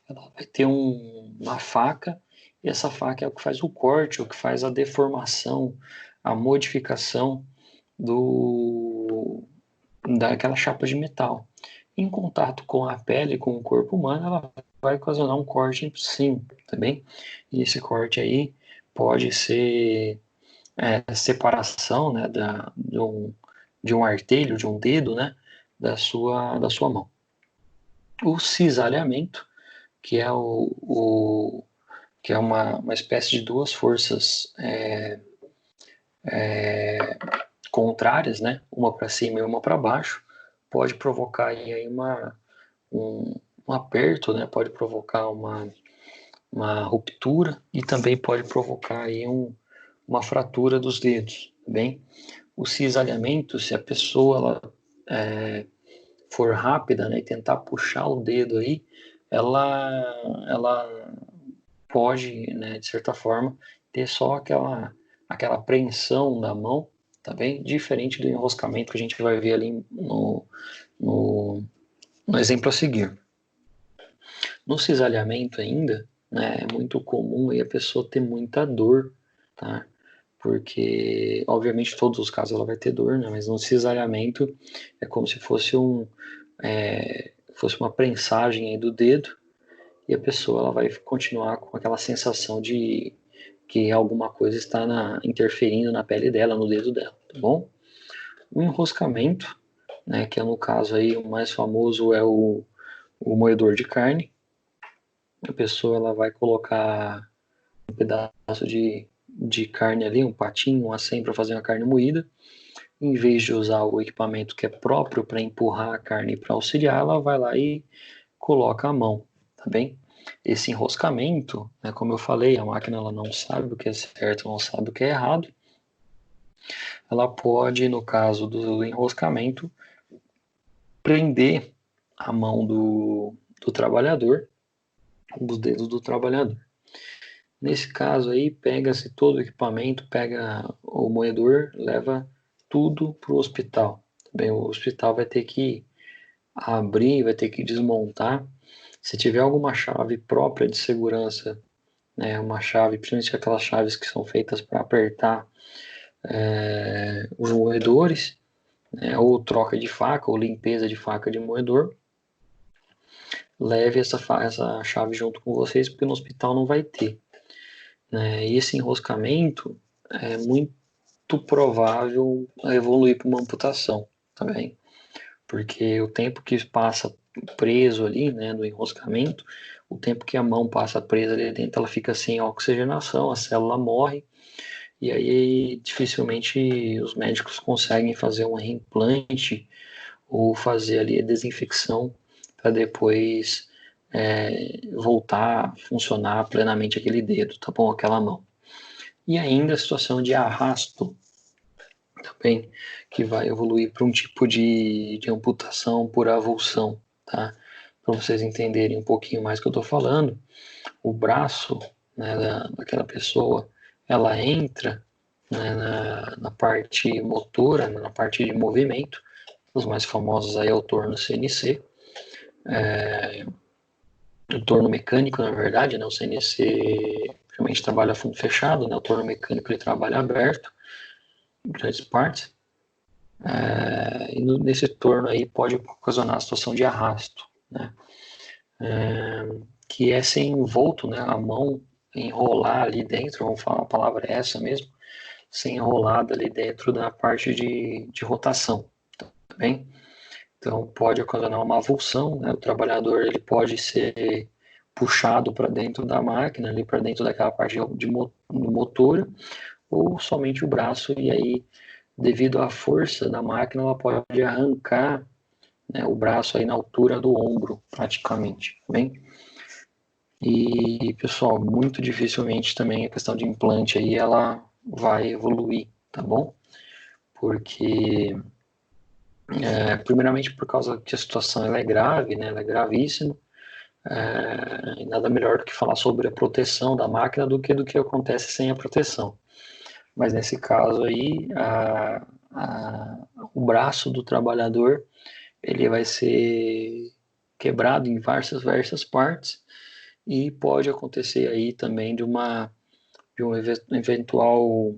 ela vai ter uma faca, e essa faca é o que faz o corte, o que faz a deformação, a modificação daquela chapa de metal. Em contato com a pele, com o corpo humano, ela vai ocasionar um corte sim, tá bem? E esse corte aí pode ser separação, né, de um artelho, de um dedo, né, da sua mão. O cisalhamento, que é que é uma espécie de duas forças contrárias, né, uma para cima e uma para baixo, pode provocar aí um aperto, né, pode provocar uma ruptura e também pode provocar aí uma fratura dos dedos, tá bem? O cisalhamento, se a pessoa for rápida, né, e tentar puxar o dedo aí, ela pode, né, de certa forma, ter só aquela apreensão da mão, tá bem? Diferente do enroscamento que a gente vai ver ali no, no exemplo a seguir. No cisalhamento ainda, né, é muito comum aí a pessoa ter muita dor, tá? Porque, obviamente, todos os casos ela vai ter dor, né? Mas no cisalhamento é como se fosse uma prensagem aí do dedo e a pessoa ela vai continuar com aquela sensação de que alguma coisa está interferindo na pele dela, no dedo dela, tá bom? O enroscamento, né, que é no caso aí o mais famoso é o moedor de carne. A pessoa ela vai colocar um pedaço de carne ali, um patinho, um acém para fazer uma carne moída. Em vez de usar o equipamento que é próprio para empurrar a carne para auxiliar, ela vai lá e coloca a mão, tá bem? Esse enroscamento, né, como eu falei, a máquina ela não sabe o que é certo, não sabe o que é errado. Ela pode, no caso do enroscamento, prender a mão do trabalhador, os dedos do trabalhador. Nesse caso aí, pega-se todo o equipamento, pega o moedor, leva tudo para o hospital. Também o hospital vai ter que abrir, vai ter que desmontar. Se tiver alguma chave própria de segurança, né, uma chave, principalmente aquelas chaves que são feitas para apertar os moedores, né, ou troca de faca, ou limpeza de faca de moedor, leve essa chave junto com vocês, porque no hospital não vai ter. Né? E esse enroscamento é muito provável evoluir para uma amputação também, porque o tempo que passa preso ali, né, no enroscamento, o tempo que a mão passa presa ali dentro, ela fica sem oxigenação, a célula morre, e aí dificilmente os médicos conseguem fazer um reimplante ou fazer ali a desinfecção para depois voltar a funcionar plenamente aquele dedo, tá bom? Aquela mão. E ainda a situação de arrasto também, que vai evoluir para um tipo de amputação por avulsão, tá? Para vocês entenderem um pouquinho mais o que eu estou falando, o braço, né, daquela pessoa, ela entra, né, na parte motora, na parte de movimento. Os mais famosos aí é o torno CNC, o torno mecânico, na verdade, né, o CNC realmente trabalha fundo fechado, né, o torno mecânico ele trabalha aberto, em grandes partes, e nesse torno aí pode ocasionar a situação de arrasto, né, que é ser envolto, né, a mão enrolar ali dentro, vamos falar a palavra é essa mesmo, ser enrolada ali dentro da parte de rotação, tá bem? Então pode ocasionar uma avulsão, né? O trabalhador ele pode ser puxado para dentro da máquina, ali para dentro daquela parte de motora, ou somente o braço, e aí, devido à força da máquina, ela pode arrancar, né, o braço aí na altura do ombro, praticamente, tá bem? E, pessoal, muito dificilmente também a questão de implante aí, ela vai evoluir, tá bom? Porque primeiramente por causa que a situação ela é grave, né? Ela é gravíssima. E nada melhor do que falar sobre a proteção da máquina do que acontece sem a proteção. Mas nesse caso aí, o braço do trabalhador ele vai ser quebrado em diversas partes e pode acontecer aí também de um eventual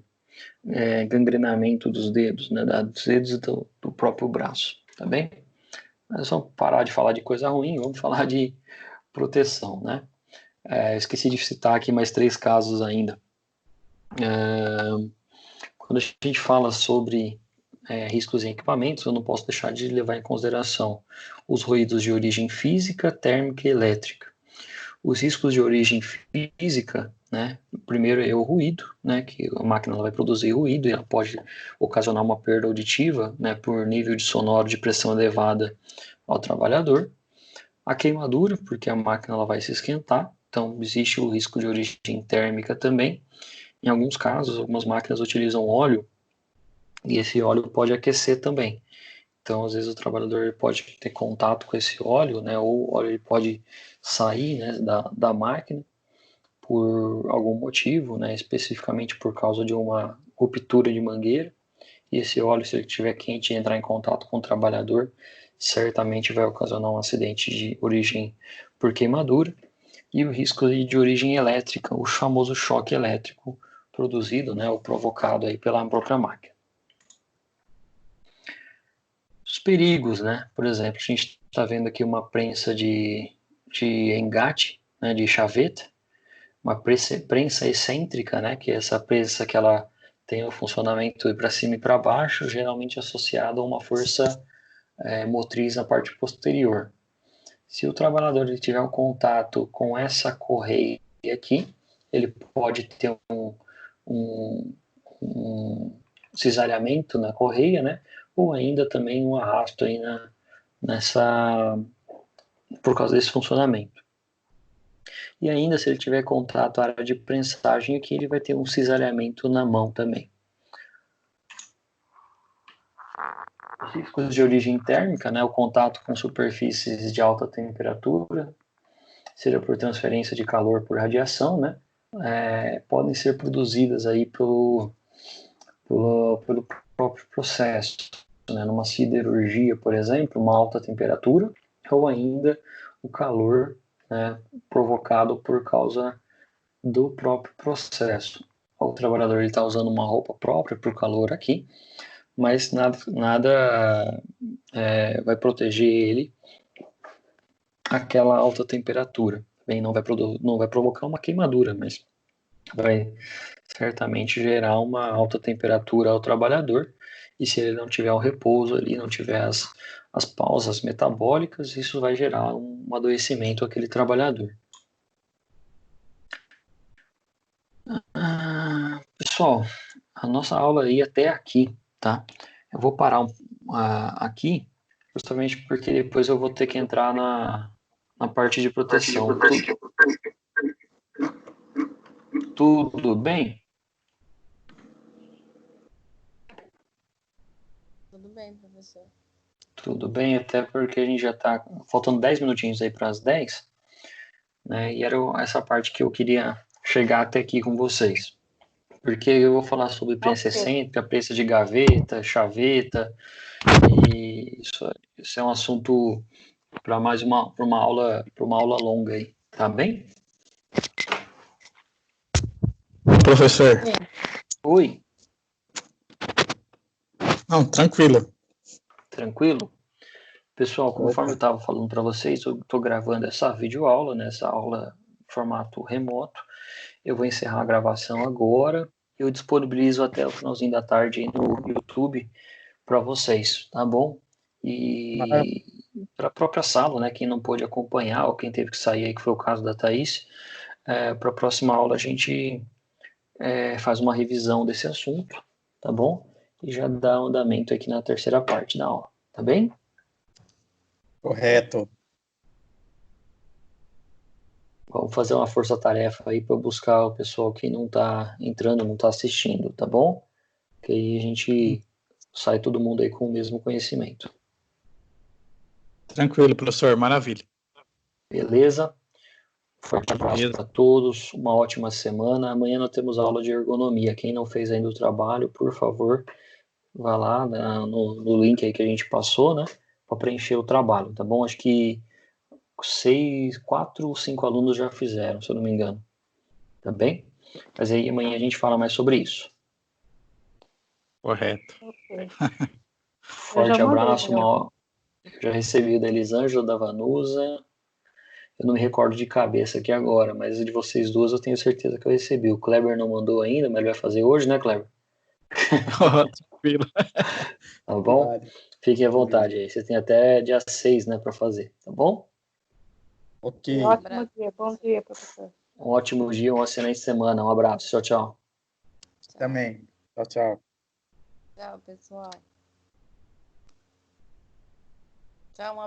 gangrenamento dos dedos, né, dos dedos do próprio braço, tá bem? Mas vamos parar de falar de coisa ruim, vamos falar de proteção, né? Esqueci de citar aqui mais 3 casos ainda. Quando a gente fala sobre riscos em equipamentos, eu não posso deixar de levar em consideração os ruídos de origem física, térmica e elétrica. Os riscos de origem física, né? Primeiro é o ruído, né? Que a máquina ela vai produzir ruído e ela pode ocasionar uma perda auditiva, né? Por nível de sonoro de pressão elevada ao trabalhador. A queimadura, porque a máquina ela vai se esquentar, então existe o risco de origem térmica também. Em alguns casos, algumas máquinas utilizam óleo e esse óleo pode aquecer também. Então, às vezes o trabalhador pode ter contato com esse óleo, né? Ou o óleo ele pode sair, né, da máquina por algum motivo, né? Especificamente por causa de uma ruptura de mangueira. E esse óleo, se ele estiver quente e entrar em contato com o trabalhador, certamente vai ocasionar um acidente de origem por queimadura. E o risco de origem elétrica, o famoso choque elétrico produzido, né, ou provocado aí pela própria máquina. Os perigos, né? Por exemplo, a gente está vendo aqui uma prensa de engate, né, de chaveta, uma prensa excêntrica, né, que é essa prensa que ela tem o funcionamento para cima e para baixo, geralmente associado a uma força motriz na parte posterior. Se o trabalhador ele tiver um contato com essa correia aqui, ele pode ter um cisalhamento na correia, né? Ou ainda também um arrasto aí por causa desse funcionamento. E ainda, se ele tiver contato à área de prensagem aqui, ele vai ter um cisalhamento na mão também. riscos de origem térmica, né, o contato com superfícies de alta temperatura, seja por transferência de calor por radiação, né, podem ser produzidas aí pelo próprio processo, né, numa siderurgia, por exemplo, uma alta temperatura, ou ainda o calor, né, provocado por causa do próprio processo. O trabalhador está usando uma roupa própria para o calor aqui, mas nada vai proteger ele aquela alta temperatura. Bem, não vai provocar uma queimadura, mas vai certamente gerar uma alta temperatura ao trabalhador, e se ele não tiver o repouso ali, não tiver as pausas metabólicas, isso vai gerar um adoecimento àquele trabalhador. Pessoal, a nossa aula ia até aqui, tá? Eu vou parar aqui, justamente porque depois eu vou ter que entrar na parte de proteção. Tudo bem? Tudo bem, professor. Tudo bem, até porque a gente já está faltando 10 minutinhos aí para as 10, né? E era essa parte que eu queria chegar até aqui com vocês. Porque eu vou falar sobre prensa excêntrica, prensa de gaveta, chaveta, e isso é um assunto para mais uma aula longa aí, tá bem? Professor. Oi. Não, tranquilo. Tranquilo? Pessoal, conforme eu estava falando para vocês, eu estou gravando essa videoaula, né, essa aula em formato remoto. Eu vou encerrar a gravação agora. Eu disponibilizo até o finalzinho da tarde aí no YouTube para vocês, tá bom? E para a própria sala, né, quem não pôde acompanhar ou quem teve que sair aí, que foi o caso da Thaís, para a próxima aula a gente faz uma revisão desse assunto, tá bom? E já dá andamento aqui na terceira parte da aula, tá bem? Correto. Vamos fazer uma força-tarefa aí para buscar o pessoal que não está entrando, não está assistindo, tá bom? Que aí a gente sai todo mundo aí com o mesmo conhecimento. Tranquilo, professor. Maravilha. Beleza? Forte abraço para todos, uma ótima semana. Amanhã nós temos aula de ergonomia. Quem não fez ainda o trabalho, por favor, vá lá no link aí que a gente passou, né? Para preencher o trabalho, tá bom? Acho que 4 ou 5 alunos já fizeram, se eu não me engano. Tá bem? Mas aí amanhã a gente fala mais sobre isso. Correto. Ok. Forte abraço. Já recebi da Elisângela, da Vanusa. Eu não me recordo de cabeça aqui agora, mas de vocês duas eu tenho certeza que eu recebi. O Kleber não mandou ainda, mas ele vai fazer hoje, né, Kleber? Tranquilo. Tá bom? Fiquem à vontade aí. Vocês têm até dia 6, né, para fazer, tá bom? Ok. Ótimo dia. Bom dia, professor. Um ótimo dia, uma excelente semana. Um abraço. Tchau, tchau. Também. Tchau, tchau. Tchau, pessoal. Tchau, um abraço.